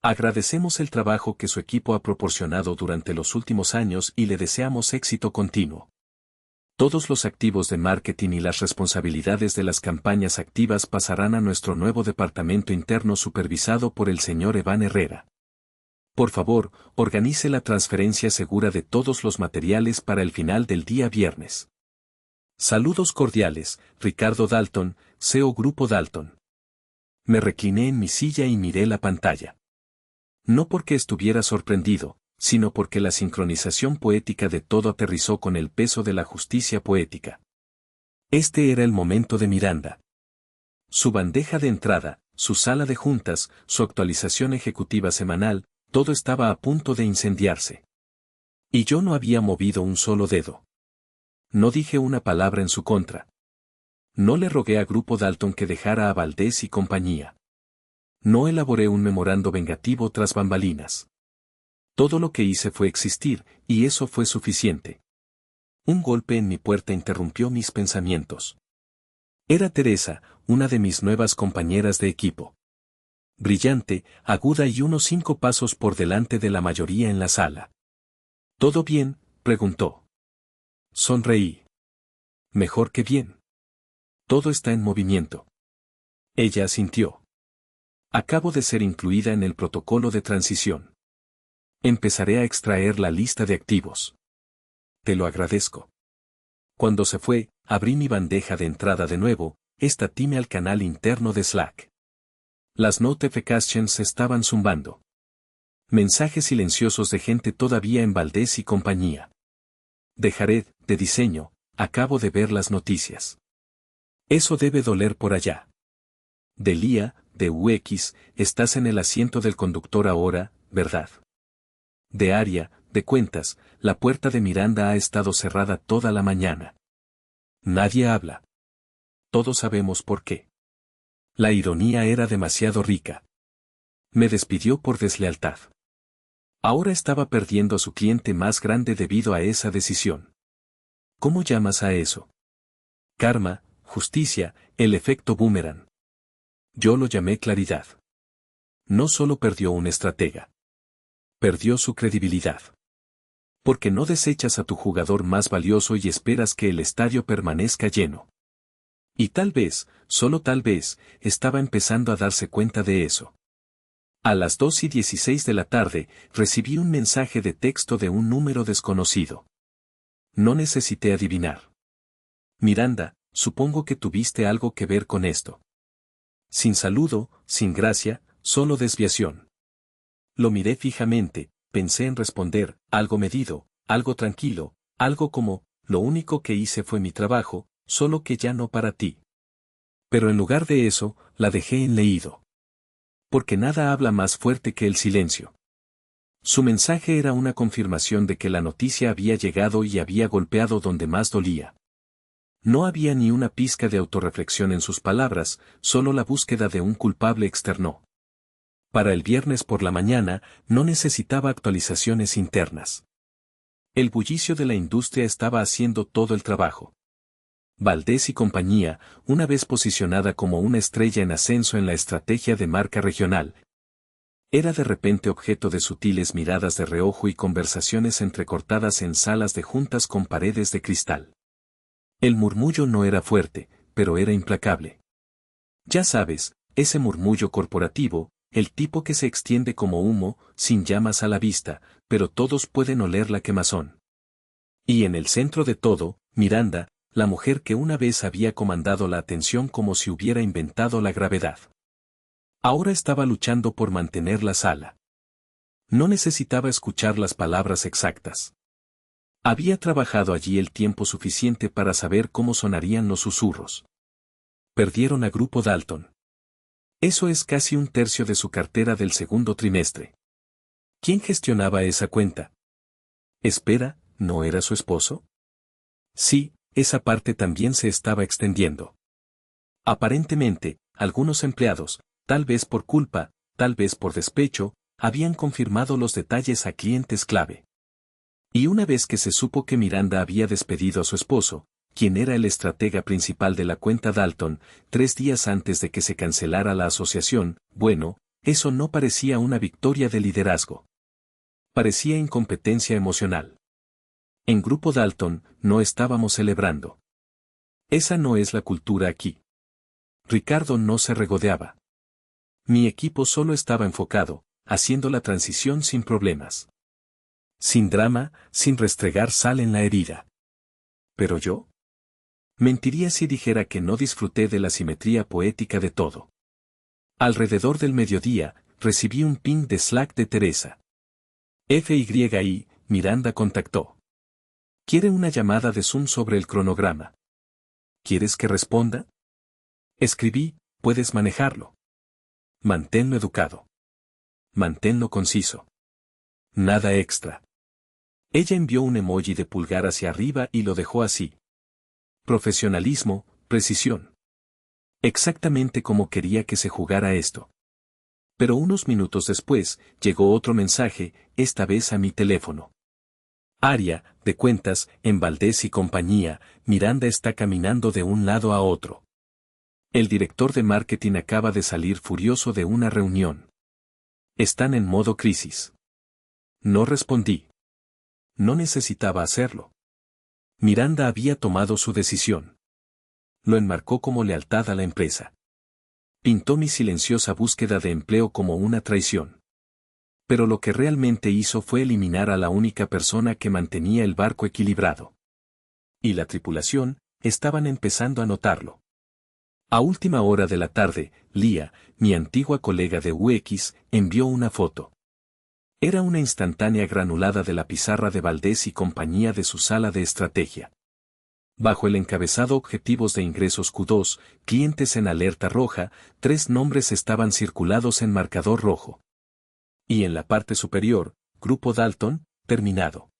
Agradecemos el trabajo que su equipo ha proporcionado durante los últimos años y le deseamos éxito continuo. Todos los activos de marketing y las responsabilidades de las campañas activas pasarán a nuestro nuevo departamento interno supervisado por el señor Evan Herrera. Por favor, organice la transferencia segura de todos los materiales para el final del día viernes. Saludos cordiales, Ricardo Dalton, CEO Grupo Dalton. Me recliné en mi silla y miré la pantalla. No porque estuviera sorprendido, sino porque la sincronización poética de todo aterrizó con el peso de la justicia poética. Este era el momento de Miranda. Su bandeja de entrada, su sala de juntas, su actualización ejecutiva semanal, todo estaba a punto de incendiarse. Y yo no había movido un solo dedo. No dije una palabra en su contra. No le rogué a Grupo Dalton que dejara a Valdés y compañía. No elaboré un memorando vengativo tras bambalinas. Todo lo que hice fue existir, y eso fue suficiente. Un golpe en mi puerta interrumpió mis pensamientos. Era Teresa, una de mis nuevas compañeras de equipo. Brillante, aguda y unos 5 pasos por delante de la mayoría en la sala. ¿Todo bien?, preguntó. Sonreí. Mejor que bien. Todo está en movimiento. Ella asintió. Acabo de ser incluida en el protocolo de transición. Empezaré a extraer la lista de activos. Te lo agradezco. Cuando se fue, abrí mi bandeja de entrada de nuevo, estatimé al canal interno de Slack. Las notifications estaban zumbando. Mensajes silenciosos de gente todavía en Valdés y compañía. De Jared, de diseño, acabo de ver las noticias. Eso debe doler por allá. De Lía, de UX, estás en el asiento del conductor ahora, ¿verdad? De Aria, de cuentas, la puerta de Miranda ha estado cerrada toda la mañana. Nadie habla. Todos sabemos por qué. La ironía era demasiado rica. Me despidió por deslealtad. Ahora estaba perdiendo a su cliente más grande debido a esa decisión. ¿Cómo llamas a eso? Karma, justicia, el efecto boomerang. Yo lo llamé claridad. No solo perdió un estratega. Perdió su credibilidad. Porque no desechas a tu jugador más valioso y esperas que el estadio permanezca lleno. Y tal vez, solo tal vez, estaba empezando a darse cuenta de eso. A las 2:16 de la tarde, recibí un mensaje de texto de un número desconocido. No necesité adivinar. Miranda, supongo que tuviste algo que ver con esto. Sin saludo, sin gracia, solo desviación. Lo miré fijamente, pensé en responder, algo medido, algo tranquilo, algo como, lo único que hice fue mi trabajo, solo que ya no para ti. Pero en lugar de eso, la dejé en leído. Porque nada habla más fuerte que el silencio. Su mensaje era una confirmación de que la noticia había llegado y había golpeado donde más dolía. No había ni una pizca de autorreflexión en sus palabras, solo la búsqueda de un culpable externo. Para el viernes por la mañana, no necesitaba actualizaciones internas. El bullicio de la industria estaba haciendo todo el trabajo. Valdés y compañía, una vez posicionada como una estrella en ascenso en la estrategia de marca regional, era de repente objeto de sutiles miradas de reojo y conversaciones entrecortadas en salas de juntas con paredes de cristal. El murmullo no era fuerte, pero era implacable. Ya sabes, ese murmullo corporativo, el tipo que se extiende como humo, sin llamas a la vista, pero todos pueden oler la quemazón. Y en el centro de todo, Miranda, la mujer que una vez había comandado la atención como si hubiera inventado la gravedad. Ahora estaba luchando por mantener la sala. No necesitaba escuchar las palabras exactas. Había trabajado allí el tiempo suficiente para saber cómo sonarían los susurros. Perdieron a Grupo Dalton. Eso es casi un tercio de su cartera del segundo trimestre. ¿Quién gestionaba esa cuenta? Espera, ¿no era su esposo? Sí, esa parte también se estaba extendiendo. Aparentemente, algunos empleados, tal vez por culpa, tal vez por despecho, habían confirmado los detalles a clientes clave. Y una vez que se supo que Miranda había despedido a su esposo, quien era el estratega principal de la cuenta Dalton, 3 días antes de que se cancelara la asociación, bueno, eso no parecía una victoria de liderazgo. Parecía incompetencia emocional. En Grupo Dalton, no estábamos celebrando. Esa no es la cultura aquí. Ricardo no se regodeaba. Mi equipo solo estaba enfocado, haciendo la transición sin problemas. Sin drama, sin restregar sal en la herida. ¿Pero yo? Mentiría si dijera que no disfruté de la simetría poética de todo. Alrededor del mediodía, recibí un ping de Slack de Teresa. FYI, Miranda contactó. Quiere una llamada de Zoom sobre el cronograma. ¿Quieres que responda? Escribí, puedes manejarlo. Manténlo educado. Manténlo conciso. Nada extra. Ella envió un emoji de pulgar hacia arriba y lo dejó así. Profesionalismo, precisión. Exactamente como quería que se jugara esto. Pero unos minutos después, llegó otro mensaje, esta vez a mi teléfono. Área, de cuentas, en Valdés y compañía, Miranda está caminando de un lado a otro. El director de marketing acaba de salir furioso de una reunión. Están en modo crisis. No respondí. No necesitaba hacerlo. Miranda había tomado su decisión. Lo enmarcó como lealtad a la empresa. Pintó mi silenciosa búsqueda de empleo como una traición. Pero lo que realmente hizo fue eliminar a la única persona que mantenía el barco equilibrado. Y la tripulación, estaban empezando a notarlo. A última hora de la tarde, Lía, mi antigua colega de UX, envió una foto. Era una instantánea granulada de la pizarra de Valdés y compañía de su sala de estrategia. Bajo el encabezado Objetivos de ingresos Q2, clientes en alerta roja, 3 nombres estaban circulados en marcador rojo. Y en la parte superior, Grupo Dalton, terminado.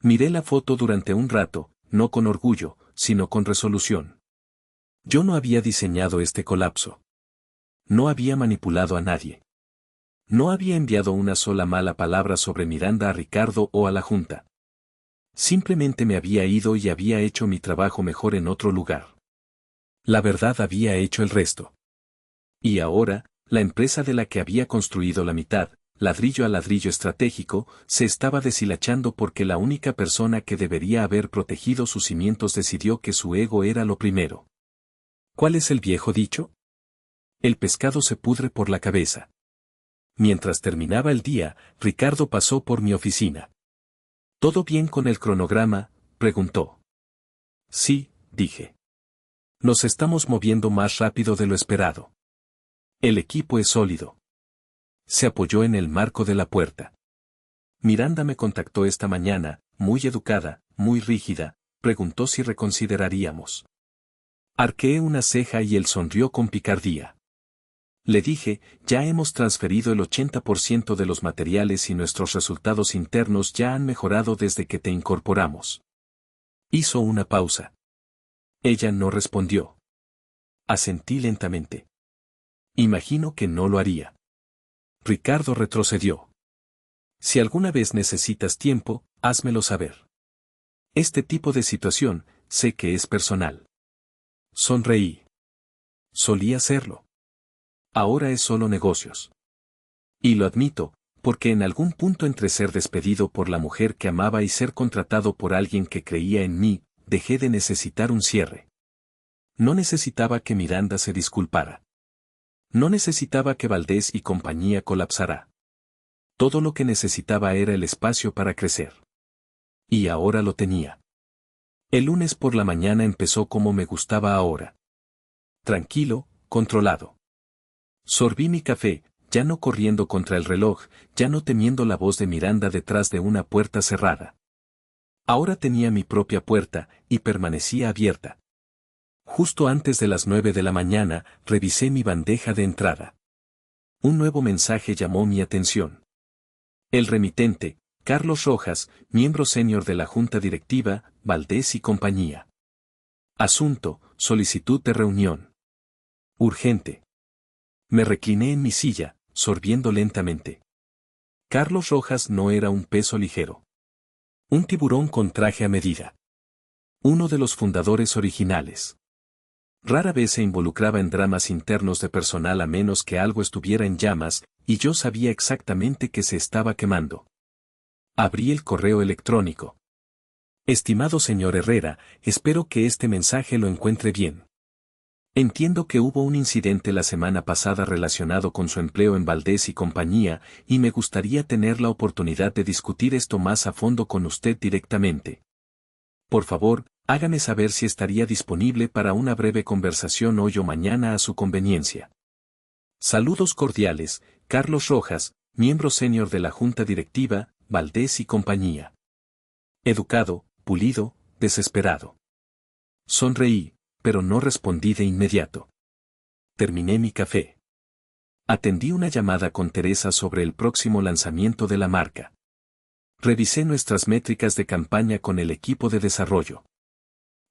Miré la foto durante un rato, no con orgullo, sino con resolución. Yo no había diseñado este colapso. No había manipulado a nadie. No había enviado una sola mala palabra sobre Miranda a Ricardo o a la Junta. Simplemente me había ido y había hecho mi trabajo mejor en otro lugar. La verdad había hecho el resto. Y ahora, la empresa de la que había construido la mitad, ladrillo a ladrillo estratégico, se estaba deshilachando porque la única persona que debería haber protegido sus cimientos decidió que su ego era lo primero. ¿Cuál es el viejo dicho? El pescado se pudre por la cabeza. Mientras terminaba el día, Ricardo pasó por mi oficina. ¿Todo bien con el cronograma?, preguntó. Sí, dije. Nos estamos moviendo más rápido de lo esperado. El equipo es sólido. Se apoyó en el marco de la puerta. Miranda me contactó esta mañana, muy educada, muy rígida, preguntó si reconsideraríamos. Arqueé una ceja y él sonrió con picardía. Le dije, ya hemos transferido el 80% de los materiales y nuestros resultados internos ya han mejorado desde que te incorporamos. Hizo una pausa. Ella no respondió. Asentí lentamente. Imagino que no lo haría. Ricardo retrocedió. Si alguna vez necesitas tiempo, házmelo saber. Este tipo de situación, sé que es personal. Sonreí. Solía serlo. Ahora es solo negocios. Y lo admito, porque en algún punto entre ser despedido por la mujer que amaba y ser contratado por alguien que creía en mí, dejé de necesitar un cierre. No necesitaba que Miranda se disculpara. No necesitaba que Valdés y compañía colapsara. Todo lo que necesitaba era el espacio para crecer. Y ahora lo tenía. El lunes por la mañana empezó como me gustaba ahora. Tranquilo, controlado. Sorbí mi café, ya no corriendo contra el reloj, ya no temiendo la voz de Miranda detrás de una puerta cerrada. Ahora tenía mi propia puerta, y permanecía abierta. Justo antes de las 9 de la mañana, revisé mi bandeja de entrada. Un nuevo mensaje llamó mi atención. El remitente, Carlos Rojas, miembro senior de la Junta Directiva, Valdés y compañía. Asunto, solicitud de reunión. Urgente. Me recliné en mi silla, sorbiendo lentamente. Carlos Rojas no era un peso ligero. Un tiburón con traje a medida. Uno de los fundadores originales. Rara vez se involucraba en dramas internos de personal a menos que algo estuviera en llamas, y yo sabía exactamente que se estaba quemando. Abrí el correo electrónico. Estimado señor Herrera, espero que este mensaje lo encuentre bien. Entiendo que hubo un incidente la semana pasada relacionado con su empleo en Valdés y compañía, y me gustaría tener la oportunidad de discutir esto más a fondo con usted directamente. Por favor, hágame saber si estaría disponible para una breve conversación hoy o mañana a su conveniencia. Saludos cordiales, Carlos Rojas, miembro senior de la Junta Directiva, Valdés y compañía. Educado, pulido, desesperado. Sonreí, pero no respondí de inmediato. Terminé mi café. Atendí una llamada con Teresa sobre el próximo lanzamiento de la marca. Revisé nuestras métricas de campaña con el equipo de desarrollo.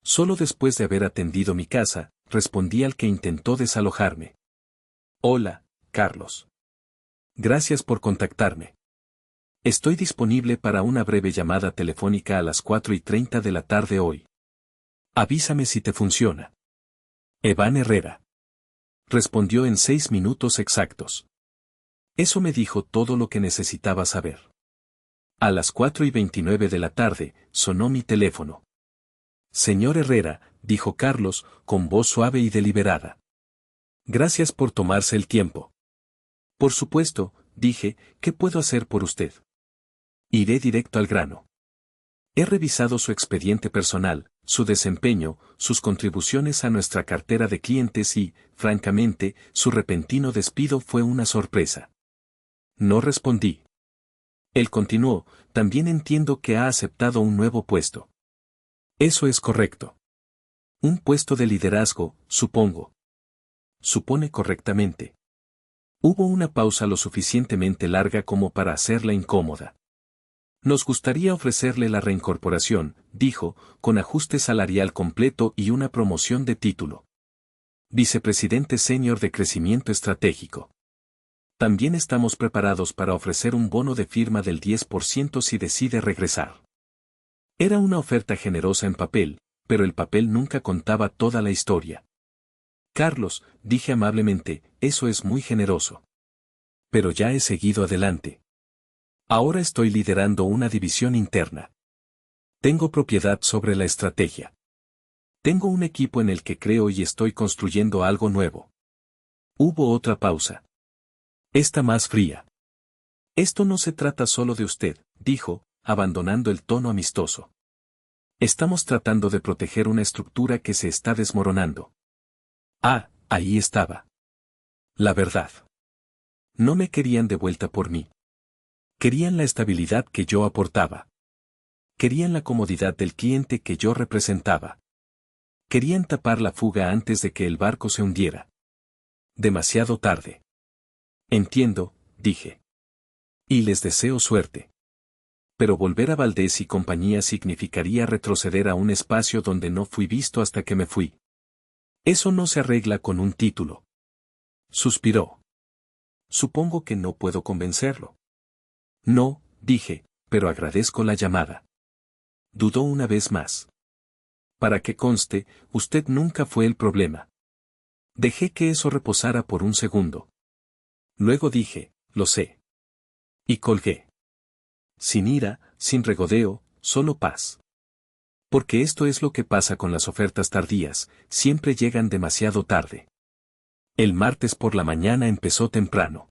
Solo después de haber atendido mi casa, respondí al que intentó desalojarme. Hola, Carlos. Gracias por contactarme. Estoy disponible para una breve llamada telefónica a las 4:30 de la tarde hoy. Avísame si te funciona. Evan Herrera. Respondió en 6 minutos exactos. Eso me dijo todo lo que necesitaba saber. A las 4:29 de la tarde, sonó mi teléfono. Señor Herrera, dijo Carlos, con voz suave y deliberada. Gracias por tomarse el tiempo. Por supuesto, dije, ¿qué puedo hacer por usted? Iré directo al grano. He revisado su expediente personal, su desempeño, sus contribuciones a nuestra cartera de clientes y, francamente, su repentino despido fue una sorpresa. No respondí. Él continuó, también entiendo que ha aceptado un nuevo puesto. Eso es correcto. Un puesto de liderazgo, supongo. Supone correctamente. Hubo una pausa lo suficientemente larga como para hacerla incómoda. Nos gustaría ofrecerle la reincorporación, dijo, con ajuste salarial completo y una promoción de título. Vicepresidente senior de crecimiento estratégico. También estamos preparados para ofrecer un bono de firma del 10% si decide regresar. Era una oferta generosa en papel, pero el papel nunca contaba toda la historia. Carlos, dije amablemente, eso es muy generoso. Pero ya he seguido adelante. Ahora estoy liderando una división interna. Tengo propiedad sobre la estrategia. Tengo un equipo en el que creo y estoy construyendo algo nuevo. Hubo otra pausa. Esta más fría. Esto no se trata solo de usted, dijo, abandonando el tono amistoso. Estamos tratando de proteger una estructura que se está desmoronando. Ah, ahí estaba. La verdad. No me querían de vuelta por mí. Querían la estabilidad que yo aportaba. Querían la comodidad del cliente que yo representaba. Querían tapar la fuga antes de que el barco se hundiera. Demasiado tarde. Entiendo, dije. Y les deseo suerte. Pero volver a Valdés y compañía significaría retroceder a un espacio donde no fui visto hasta que me fui. Eso no se arregla con un título. Suspiró. Supongo que no puedo convencerlo. No, dije, pero agradezco la llamada. Dudó una vez más. Para que conste, usted nunca fue el problema. Dejé que eso reposara por un segundo. Luego dije, lo sé. Y colgué. Sin ira, sin regodeo, solo paz. Porque esto es lo que pasa con las ofertas tardías, siempre llegan demasiado tarde. El martes por la mañana empezó temprano.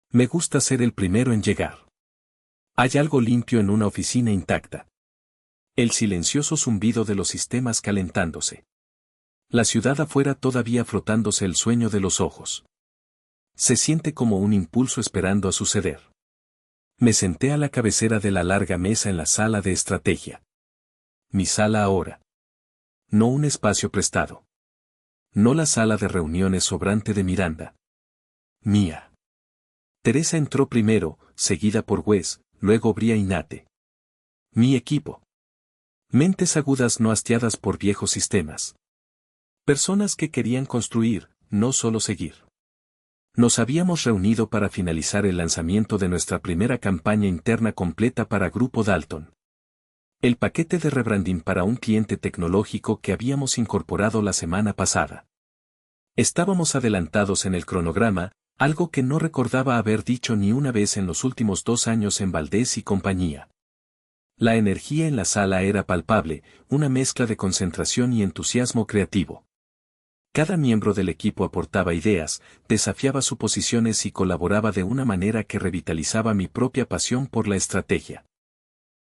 Me gusta ser el primero en llegar. Hay algo limpio en una oficina intacta. El silencioso zumbido de los sistemas calentándose. La ciudad afuera todavía frotándose el sueño de los ojos. Se siente como un impulso esperando a suceder. Me senté a la cabecera de la larga mesa en la sala de estrategia. Mi sala ahora. No un espacio prestado. No la sala de reuniones sobrante de Miranda. Mía. Teresa entró primero, seguida por Wes, luego Bria y Nate. Mi equipo. Mentes agudas no hastiadas por viejos sistemas. Personas que querían construir, no solo seguir. Nos habíamos reunido para finalizar el lanzamiento de nuestra primera campaña interna completa para Grupo Dalton. El paquete de rebranding para un cliente tecnológico que habíamos incorporado la semana pasada. Estábamos adelantados en el cronograma, algo que no recordaba haber dicho ni una vez en los últimos 2 años en Valdés y compañía. La energía en la sala era palpable, una mezcla de concentración y entusiasmo creativo. Cada miembro del equipo aportaba ideas, desafiaba suposiciones y colaboraba de una manera que revitalizaba mi propia pasión por la estrategia.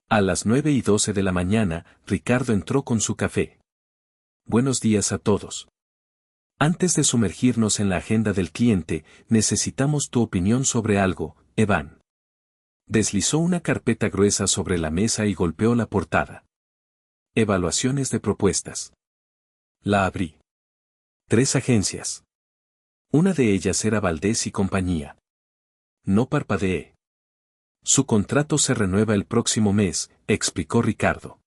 A las 9:12 de la mañana, Ricardo entró con su café. Buenos días a todos. Antes de sumergirnos en la agenda del cliente, necesitamos tu opinión sobre algo, Evan. Deslizó una carpeta gruesa sobre la mesa y golpeó la portada. Evaluaciones de propuestas. La abrí. 3 agencias. Una de ellas era Valdés y compañía. No parpadeé. Su contrato se renueva el próximo mes, explicó Ricardo.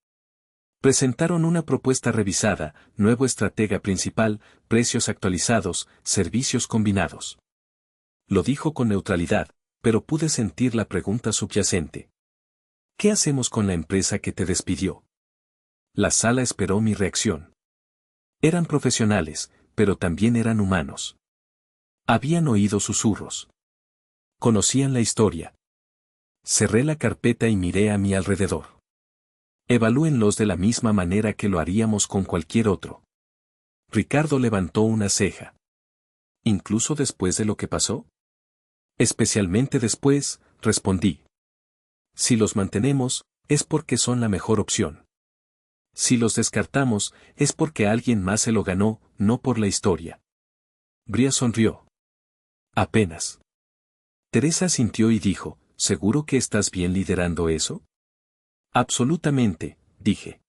Presentaron una propuesta revisada, nuevo estratega principal, precios actualizados, servicios combinados. Lo dijo con neutralidad, pero pude sentir la pregunta subyacente. ¿Qué hacemos con la empresa que te despidió? La sala esperó mi reacción. Eran profesionales, pero también eran humanos. Habían oído susurros. Conocían la historia. Cerré la carpeta y miré a mi alrededor. Evalúenlos de la misma manera que lo haríamos con cualquier otro. Ricardo levantó una ceja. ¿Incluso después de lo que pasó? Especialmente después, respondí. Si los mantenemos, es porque son la mejor opción. Si los descartamos, es porque alguien más se lo ganó, no por la historia. Bria sonrió. Apenas. Teresa sintió y dijo, ¿seguro que estás bien liderando eso? Absolutamente, dije.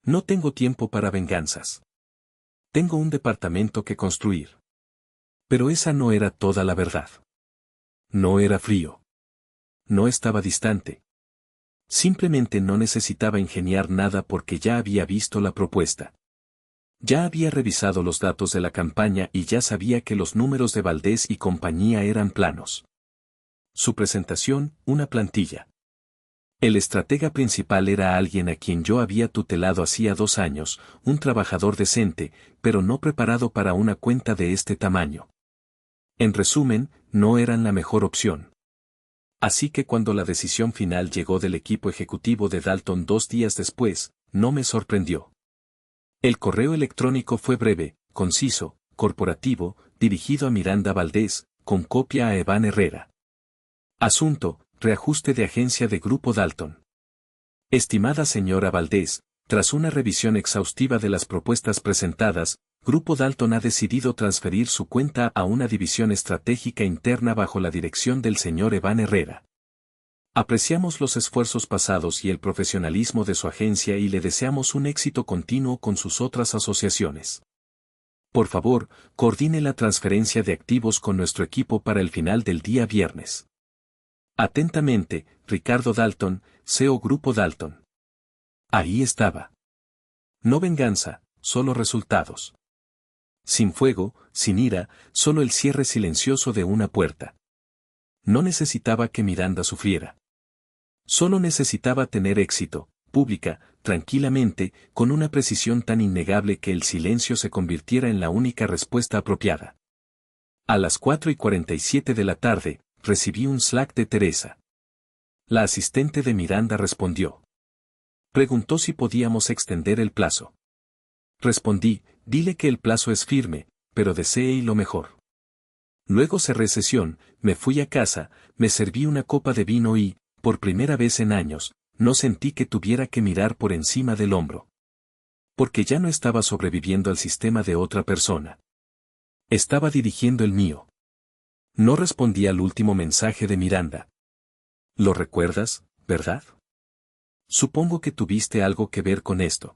No tengo tiempo para venganzas. Tengo un departamento que construir. Pero esa no era toda la verdad. No era frío. No estaba distante. Simplemente no necesitaba ingeniar nada porque ya había visto la propuesta. Ya había revisado los datos de la campaña y ya sabía que los números de Valdés y compañía eran planos. Su presentación, una plantilla. El estratega principal era alguien a quien yo había tutelado hacía 2 años, un trabajador decente, pero no preparado para una cuenta de este tamaño. En resumen, no eran la mejor opción. Así que cuando la decisión final llegó del equipo ejecutivo de Dalton 2 días después, no me sorprendió. El correo electrónico fue breve, conciso, corporativo, dirigido a Miranda Valdés, con copia a Evan Herrera. Asunto, reajuste de agencia de Grupo Dalton. Estimada señora Valdés, tras una revisión exhaustiva de las propuestas presentadas, Grupo Dalton ha decidido transferir su cuenta a una división estratégica interna bajo la dirección del señor Evan Herrera. Apreciamos los esfuerzos pasados y el profesionalismo de su agencia y le deseamos un éxito continuo con sus otras asociaciones. Por favor, coordine la transferencia de activos con nuestro equipo para el final del día viernes. Atentamente, Ricardo Dalton, CEO Grupo Dalton. Ahí estaba. No venganza, solo resultados. Sin fuego, sin ira, solo el cierre silencioso de una puerta. No necesitaba que Miranda sufriera. Solo necesitaba tener éxito, pública, tranquilamente, con una precisión tan innegable que el silencio se convirtiera en la única respuesta apropiada. A las 4:47 de la tarde, recibí un Slack de Teresa. La asistente de Miranda respondió. Preguntó si podíamos extender el plazo. Respondí, dile que el plazo es firme, pero desee lo mejor. Luego cerré sesión, me fui a casa, me serví una copa de vino y, por primera vez en años, no sentí que tuviera que mirar por encima del hombro. Porque ya no estaba sobreviviendo al sistema de otra persona. Estaba dirigiendo el mío. No respondí al último mensaje de Miranda. ¿Lo recuerdas, verdad? Supongo que tuviste algo que ver con esto.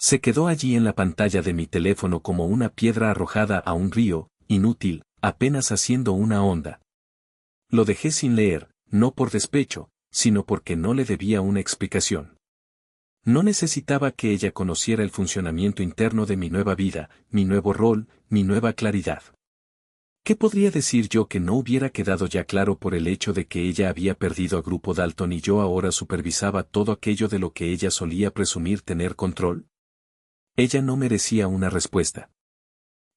Se quedó allí en la pantalla de mi teléfono como una piedra arrojada a un río, inútil, apenas haciendo una onda. Lo dejé sin leer, no por despecho, sino porque no le debía una explicación. No necesitaba que ella conociera el funcionamiento interno de mi nueva vida, mi nuevo rol, mi nueva claridad. ¿Qué podría decir yo que no hubiera quedado ya claro por el hecho de que ella había perdido a Grupo Dalton y yo ahora supervisaba todo aquello de lo que ella solía presumir tener control? Ella no merecía una respuesta.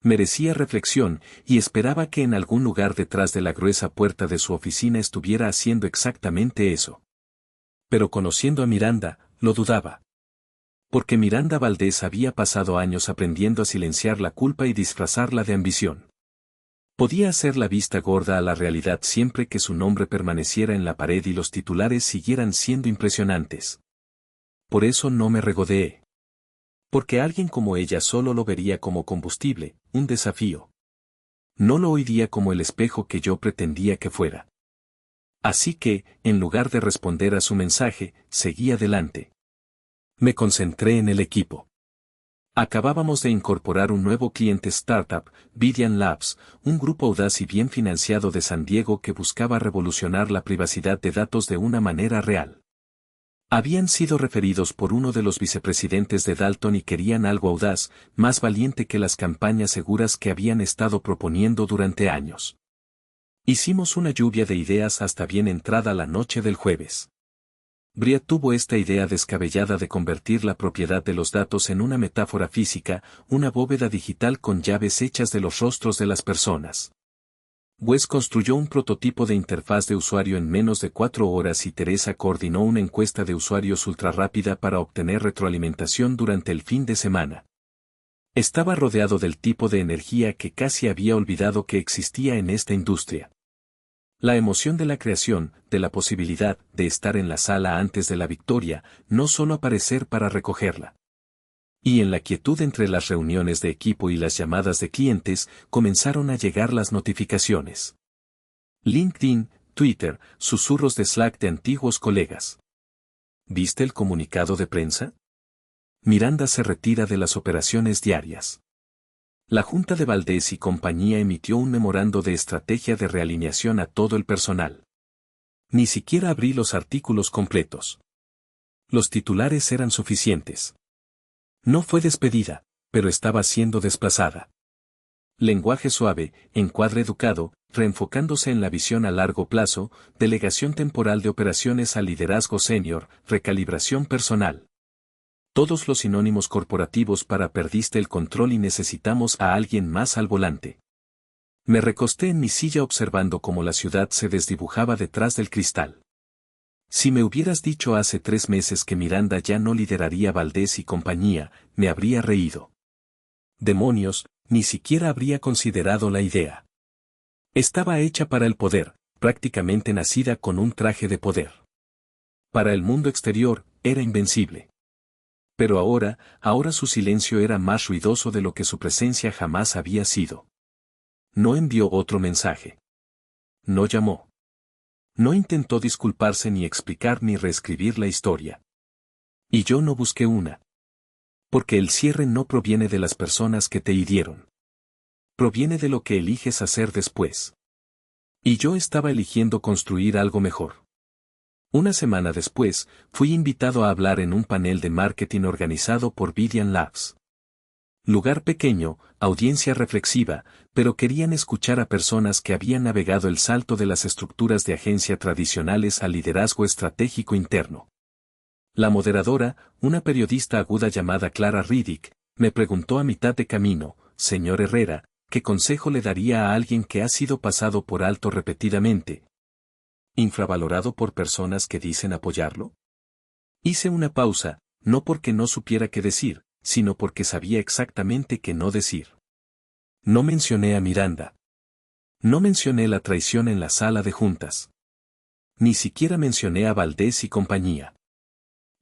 Merecía reflexión, y esperaba que en algún lugar detrás de la gruesa puerta de su oficina estuviera haciendo exactamente eso. Pero conociendo a Miranda, lo dudaba. Porque Miranda Valdés había pasado años aprendiendo a silenciar la culpa y disfrazarla de ambición. Podía hacer la vista gorda a la realidad siempre que su nombre permaneciera en la pared y los titulares siguieran siendo impresionantes. Por eso no me regodeé. Porque alguien como ella solo lo vería como combustible, un desafío. No lo oiría como el espejo que yo pretendía que fuera. Así que, en lugar de responder a su mensaje, seguí adelante. Me concentré en el equipo. Acabábamos de incorporar un nuevo cliente startup, Vidian Labs, un grupo audaz y bien financiado de San Diego que buscaba revolucionar la privacidad de datos de una manera real. Habían sido referidos por uno de los vicepresidentes de Dalton y querían algo audaz, más valiente que las campañas seguras que habían estado proponiendo durante años. Hicimos una lluvia de ideas hasta bien entrada la noche del jueves. Bria tuvo esta idea descabellada de convertir la propiedad de los datos en una metáfora física, una bóveda digital con llaves hechas de los rostros de las personas. Wes construyó un prototipo de interfaz de usuario en menos de 4 horas y Teresa coordinó una encuesta de usuarios ultrarrápida para obtener retroalimentación durante el fin de semana. Estaba rodeado del tipo de energía que casi había olvidado que existía en esta industria. La emoción de la creación, de la posibilidad de estar en la sala antes de la victoria, no solo aparecer para recogerla. Y en la quietud entre las reuniones de equipo y las llamadas de clientes, comenzaron a llegar las notificaciones. LinkedIn, Twitter, susurros de Slack de antiguos colegas. ¿Viste el comunicado de prensa? Miranda se retira de las operaciones diarias. La Junta de Valdés y compañía emitió un memorando de estrategia de realineación a todo el personal. Ni siquiera abrí los artículos completos. Los titulares eran suficientes. No fue despedida, pero estaba siendo desplazada. Lenguaje suave, encuadre educado, reenfocándose en la visión a largo plazo, delegación temporal de operaciones al liderazgo senior, recalibración personal. Todos los sinónimos corporativos para perdiste el control y necesitamos a alguien más al volante. Me recosté en mi silla observando cómo la ciudad se desdibujaba detrás del cristal. Si me hubieras dicho hace 3 meses que Miranda ya no lideraría Valdés y compañía, me habría reído. Demonios, ni siquiera habría considerado la idea. Estaba hecha para el poder, prácticamente nacida con un traje de poder. Para el mundo exterior, era invencible. Pero ahora su silencio era más ruidoso de lo que su presencia jamás había sido. No envió otro mensaje. No llamó. No intentó disculparse ni explicar ni reescribir la historia. Y yo no busqué una. Porque el cierre no proviene de las personas que te hirieron. Proviene de lo que eliges hacer después. Y yo estaba eligiendo construir algo mejor. Una semana después, fui invitado a hablar en un panel de marketing organizado por Vidian Labs. Lugar pequeño, audiencia reflexiva, pero querían escuchar a personas que habían navegado el salto de las estructuras de agencia tradicionales al liderazgo estratégico interno. La moderadora, una periodista aguda llamada Clara Riddick, me preguntó a mitad de camino, señor Herrera, ¿qué consejo le daría a alguien que ha sido pasado por alto repetidamente? ¿Infravalorado por personas que dicen apoyarlo? Hice una pausa, no porque no supiera qué decir, sino porque sabía exactamente qué no decir. No mencioné a Miranda. No mencioné la traición en la sala de juntas. Ni siquiera mencioné a Valdés y compañía.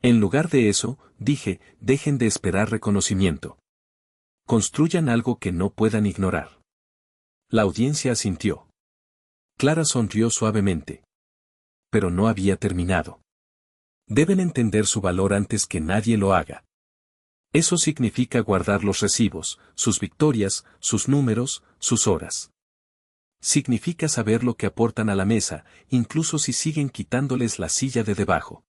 En lugar de eso, dije, dejen de esperar reconocimiento. Construyan algo que no puedan ignorar. La audiencia asintió. Clara sonrió suavemente. Pero no había terminado. Deben entender su valor antes que nadie lo haga. Eso significa guardar los recibos, sus victorias, sus números, sus horas. Significa saber lo que aportan a la mesa, incluso si siguen quitándoles la silla de debajo.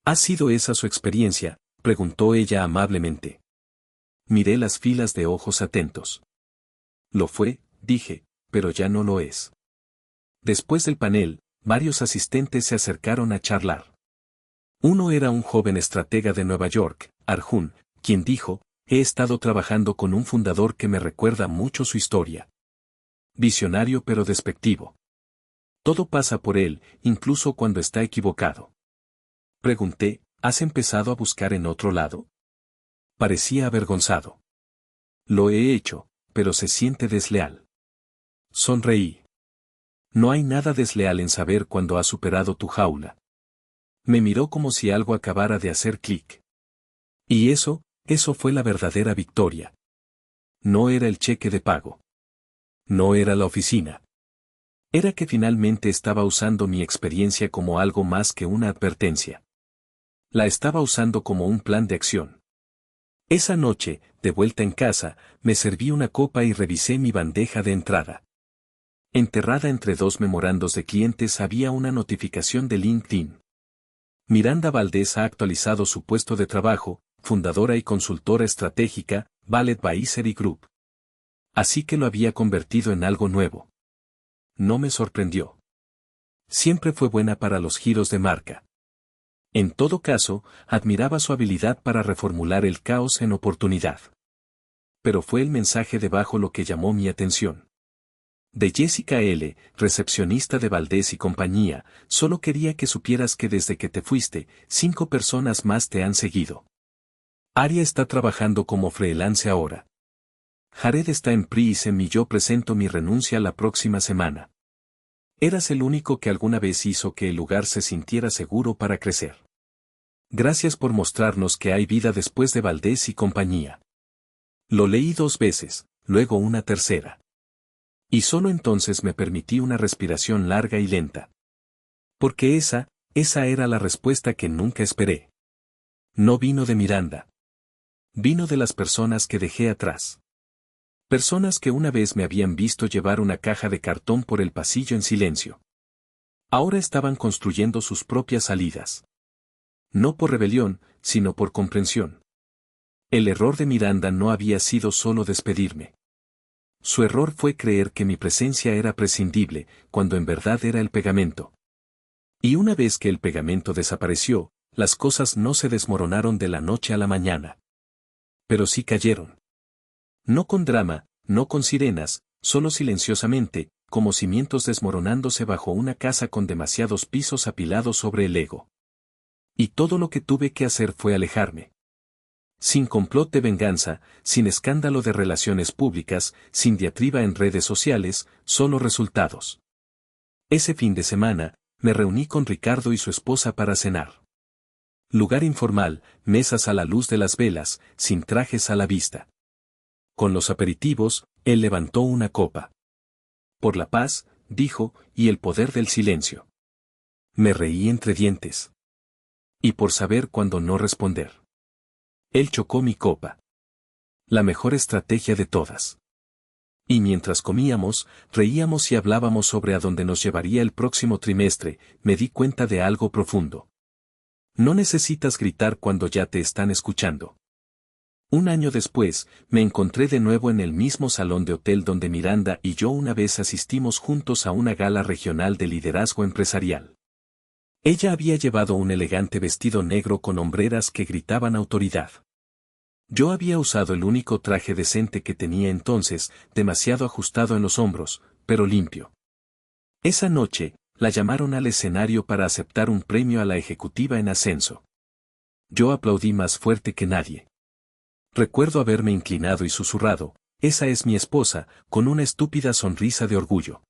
Ha sido esa su experiencia, preguntó ella amablemente. Miré las filas de ojos atentos. Lo fue, dije, pero ya no lo es. Después del panel, varios asistentes se acercaron a charlar. Uno era un joven estratega de Nueva York, Arjun, quien dijo, he estado trabajando con un fundador que me recuerda mucho su historia. Visionario pero despectivo. Todo pasa por él, incluso cuando está equivocado. Pregunté, ¿has empezado a buscar en otro lado? Parecía avergonzado. Lo he hecho, pero se siente desleal. Sonreí. No hay nada desleal en saber cuando has superado tu jaula. Me miró como si algo acabara de hacer clic. Y eso fue la verdadera victoria. No era el cheque de pago. No era la oficina. Era que finalmente estaba usando mi experiencia como algo más que una advertencia. La estaba usando como un plan de acción. Esa noche, de vuelta en casa, me serví una copa y revisé mi bandeja de entrada. Enterrada entre dos memorandos de clientes había una notificación de LinkedIn. Miranda Valdés ha actualizado su puesto de trabajo, fundadora y consultora estratégica, Ballet Advisory Group. Así que lo había convertido en algo nuevo. No me sorprendió. Siempre fue buena para los giros de marca. En todo caso, admiraba su habilidad para reformular el caos en oportunidad. Pero fue el mensaje debajo lo que llamó mi atención. De Jessica L., recepcionista de Valdés y compañía, solo quería que supieras que desde que te fuiste, 5 personas más te han seguido. Aria está trabajando como freelance ahora. Jared está en Prism y yo presento mi renuncia la próxima semana. Eras el único que alguna vez hizo que el lugar se sintiera seguro para crecer. Gracias por mostrarnos que hay vida después de Valdés y compañía. Lo leí 2 veces, luego una tercera. Y solo entonces me permití una respiración larga y lenta. Porque esa era la respuesta que nunca esperé. No vino de Miranda. Vino de las personas que dejé atrás. Personas que una vez me habían visto llevar una caja de cartón por el pasillo en silencio. Ahora estaban construyendo sus propias salidas. No por rebelión, sino por comprensión. El error de Miranda no había sido solo despedirme. Su error fue creer que mi presencia era prescindible, cuando en verdad era el pegamento. Y una vez que el pegamento desapareció, las cosas no se desmoronaron de la noche a la mañana. Pero sí cayeron. No con drama, no con sirenas, solo silenciosamente, como cimientos desmoronándose bajo una casa con demasiados pisos apilados sobre el ego. Y todo lo que tuve que hacer fue alejarme. Sin complot de venganza, sin escándalo de relaciones públicas, sin diatriba en redes sociales, solo resultados. Ese fin de semana, me reuní con Ricardo y su esposa para cenar. Lugar informal, mesas a la luz de las velas, sin trajes a la vista. Con los aperitivos, él levantó una copa. Por la paz, dijo, y el poder del silencio. Me reí entre dientes. Y por saber cuándo no responder. Él chocó mi copa. La mejor estrategia de todas. Y mientras comíamos, reíamos y hablábamos sobre a dónde nos llevaría el próximo trimestre, me di cuenta de algo profundo. No necesitas gritar cuando ya te están escuchando. Un año después, me encontré de nuevo en el mismo salón de hotel donde Miranda y yo una vez asistimos juntos a una gala regional de liderazgo empresarial. Ella había llevado un elegante vestido negro con hombreras que gritaban autoridad. Yo había usado el único traje decente que tenía entonces, demasiado ajustado en los hombros, pero limpio. Esa noche, la llamaron al escenario para aceptar un premio a la ejecutiva en ascenso. Yo aplaudí más fuerte que nadie. Recuerdo haberme inclinado y susurrado, esa es mi esposa, con una estúpida sonrisa de orgullo.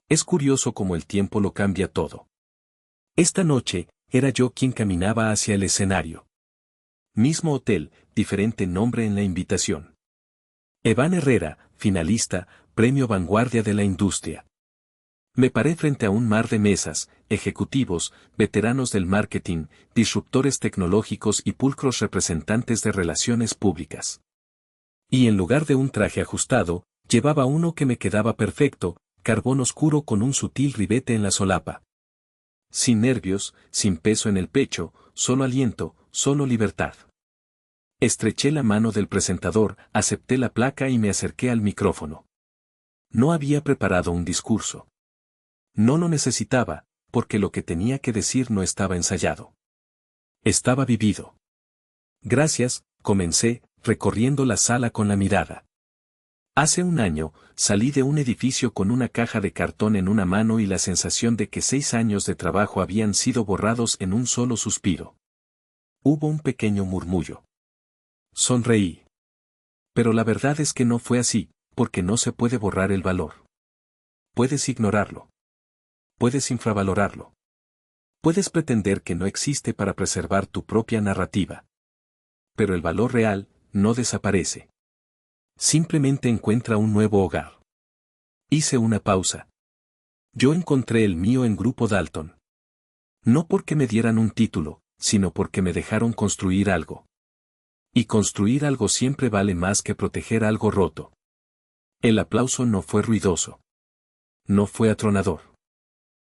Es curioso cómo el tiempo lo cambia todo. Esta noche, era yo quien caminaba hacia el escenario. Mismo hotel, diferente nombre en la invitación. Evan Herrera, finalista, Premio Vanguardia de la Industria. Me paré frente a un mar de mesas, ejecutivos, veteranos del marketing, disruptores tecnológicos y pulcros representantes de relaciones públicas. Y en lugar de un traje ajustado, llevaba uno que me quedaba perfecto, carbón oscuro con un sutil ribete en la solapa. Sin nervios, sin peso en el pecho, solo aliento, solo libertad. Estreché la mano del presentador, acepté la placa y me acerqué al micrófono. No había preparado un discurso. No lo necesitaba, porque lo que tenía que decir no estaba ensayado. Estaba vivido. Gracias, comencé, recorriendo la sala con la mirada. Hace un año, salí de un edificio con una caja de cartón en una mano y la sensación de que 6 años de trabajo habían sido borrados en un solo suspiro. Hubo un pequeño murmullo. Sonreí. Pero la verdad es que no fue así, porque no se puede borrar el valor. Puedes ignorarlo. Puedes infravalorarlo. Puedes pretender que no existe para preservar tu propia narrativa. Pero el valor real no desaparece. Simplemente encuentra un nuevo hogar. Hice una pausa. Yo encontré el mío en Grupo Dalton. No porque me dieran un título, sino porque me dejaron construir algo. Y construir algo siempre vale más que proteger algo roto. El aplauso no fue ruidoso. No fue atronador.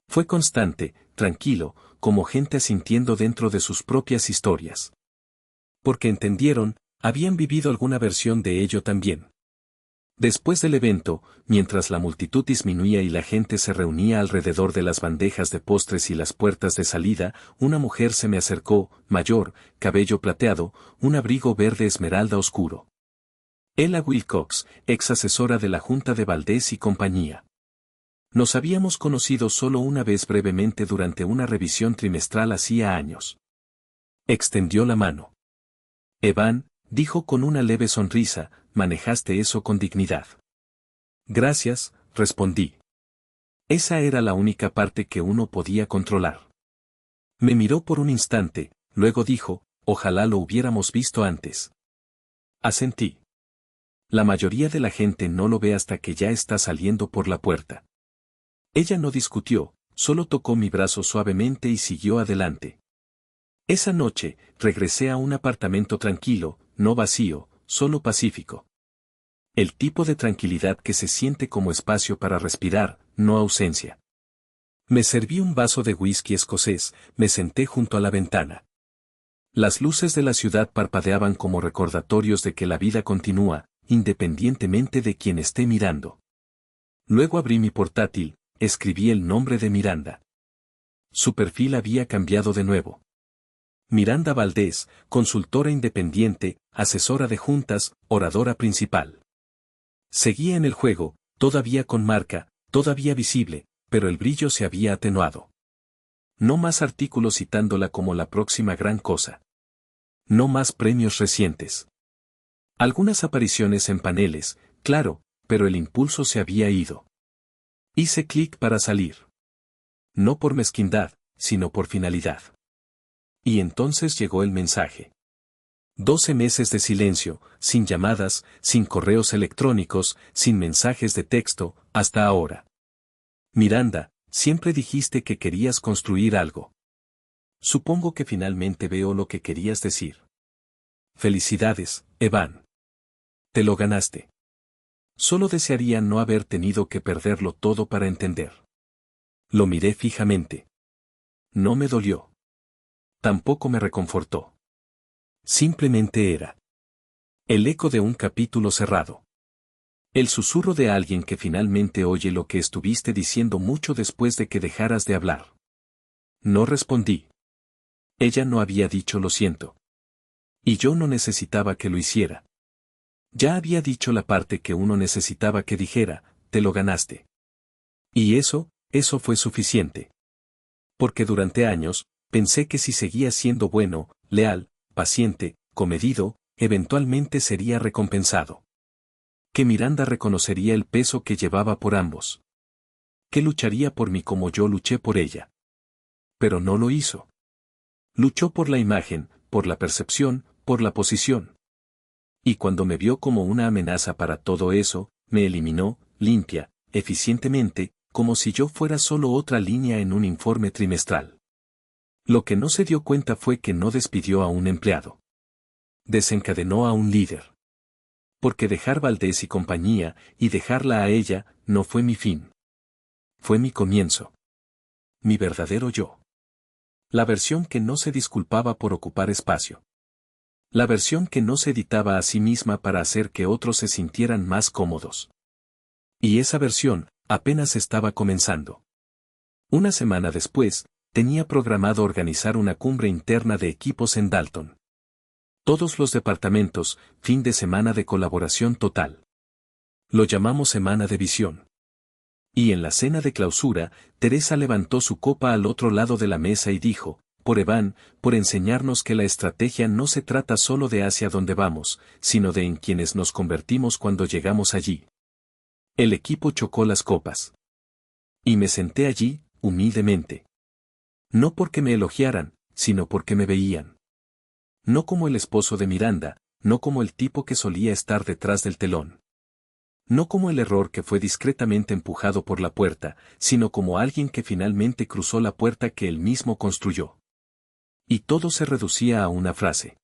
Fue constante, tranquilo, como gente asintiendo dentro de sus propias historias. Porque entendieron, habían vivido alguna versión de ello también. Después del evento, mientras la multitud disminuía y la gente se reunía alrededor de las bandejas de postres y las puertas de salida, una mujer se me acercó, mayor, cabello plateado, un abrigo verde esmeralda oscuro. Ella Wilcox, ex asesora de la Junta de Valdés y compañía. Nos habíamos conocido solo una vez brevemente durante una revisión trimestral hacía años. Extendió la mano. Evan, dijo con una leve sonrisa, manejaste eso con dignidad. Gracias, respondí. Esa era la única parte que uno podía controlar. Me miró por un instante, luego dijo, ojalá lo hubiéramos visto antes. Asentí. La mayoría de la gente no lo ve hasta que ya está saliendo por la puerta. Ella no discutió, solo tocó mi brazo suavemente y siguió adelante. Esa noche, regresé a un apartamento tranquilo, no vacío, solo pacífico. El tipo de tranquilidad que se siente como espacio para respirar, no ausencia. Me serví un vaso de whisky escocés, me senté junto a la ventana. Las luces de la ciudad parpadeaban como recordatorios de que la vida continúa, independientemente de quien esté mirando. Luego abrí mi portátil, escribí el nombre de Miranda. Su perfil había cambiado de nuevo. Miranda Valdés, consultora independiente, asesora de juntas, oradora principal. Seguía en el juego, todavía con marca, todavía visible, pero el brillo se había atenuado. No más artículos citándola como la próxima gran cosa. No más premios recientes. Algunas apariciones en paneles, claro, pero el impulso se había ido. Hice clic para salir. No por mezquindad, sino por finalidad. Y entonces llegó el mensaje. 12 meses de silencio, sin llamadas, sin correos electrónicos, sin mensajes de texto, hasta ahora. Miranda, siempre dijiste que querías construir algo. Supongo que finalmente veo lo que querías decir. Felicidades, Evan. Te lo ganaste. Solo desearía no haber tenido que perderlo todo para entender. Lo miré fijamente. No me dolió. Tampoco me reconfortó. Simplemente era el eco de un capítulo cerrado. El susurro de alguien que finalmente oye lo que estuviste diciendo mucho después de que dejaras de hablar. No respondí. Ella no había dicho lo siento. Y yo no necesitaba que lo hiciera. Ya había dicho la parte que uno necesitaba que dijera, te lo ganaste. Y eso fue suficiente. Porque durante años, pensé que si seguía siendo bueno, leal, paciente, comedido, eventualmente sería recompensado. Que Miranda reconocería el peso que llevaba por ambos. Que lucharía por mí como yo luché por ella. Pero no lo hizo. Luchó por la imagen, por la percepción, por la posición. Y cuando me vio como una amenaza para todo eso, me eliminó, limpia, eficientemente, como si yo fuera solo otra línea en un informe trimestral. Lo que no se dio cuenta fue que no despidió a un empleado. Desencadenó a un líder. Porque dejar Valdés y compañía, y dejarla a ella, no fue mi fin. Fue mi comienzo. Mi verdadero yo. La versión que no se disculpaba por ocupar espacio. La versión que no se editaba a sí misma para hacer que otros se sintieran más cómodos. Y esa versión, apenas estaba comenzando. Una semana después, tenía programado organizar una cumbre interna de equipos en Dalton. Todos los departamentos, fin de semana de colaboración total. Lo llamamos Semana de Visión. Y en la cena de clausura, Teresa levantó su copa al otro lado de la mesa y dijo, por Evan, por enseñarnos que la estrategia no se trata solo de hacia dónde vamos, sino de en quienes nos convertimos cuando llegamos allí. El equipo chocó las copas. Y me senté allí, humildemente. No porque me elogiaran, sino porque me veían. No como el esposo de Miranda, no como el tipo que solía estar detrás del telón. No como el error que fue discretamente empujado por la puerta, sino como alguien que finalmente cruzó la puerta que él mismo construyó. Y todo se reducía a una frase.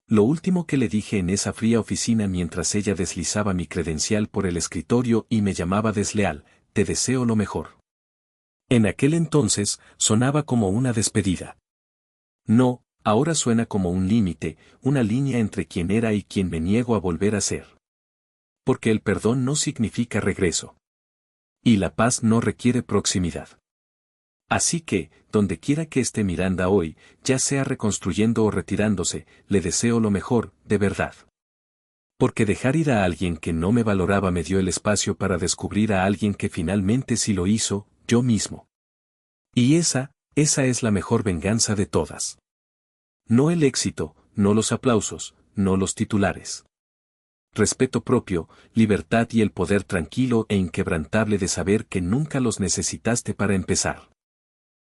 Lo último que le dije en esa fría oficina mientras ella deslizaba mi credencial por el escritorio y me llamaba desleal, te deseo lo mejor. En aquel entonces, sonaba como una despedida. No, ahora suena como un límite, una línea entre quien era y quien me niego a volver a ser. Porque el perdón no significa regreso. Y la paz no requiere proximidad. Así que, donde quiera que esté Miranda hoy, ya sea reconstruyendo o retirándose, le deseo lo mejor, de verdad. Porque dejar ir a alguien que no me valoraba me dio el espacio para descubrir a alguien que finalmente sí lo hizo, yo mismo. Y esa es la mejor venganza de todas. No el éxito, no los aplausos, no los titulares. Respeto propio, libertad y el poder tranquilo e inquebrantable de saber que nunca los necesitaste para empezar.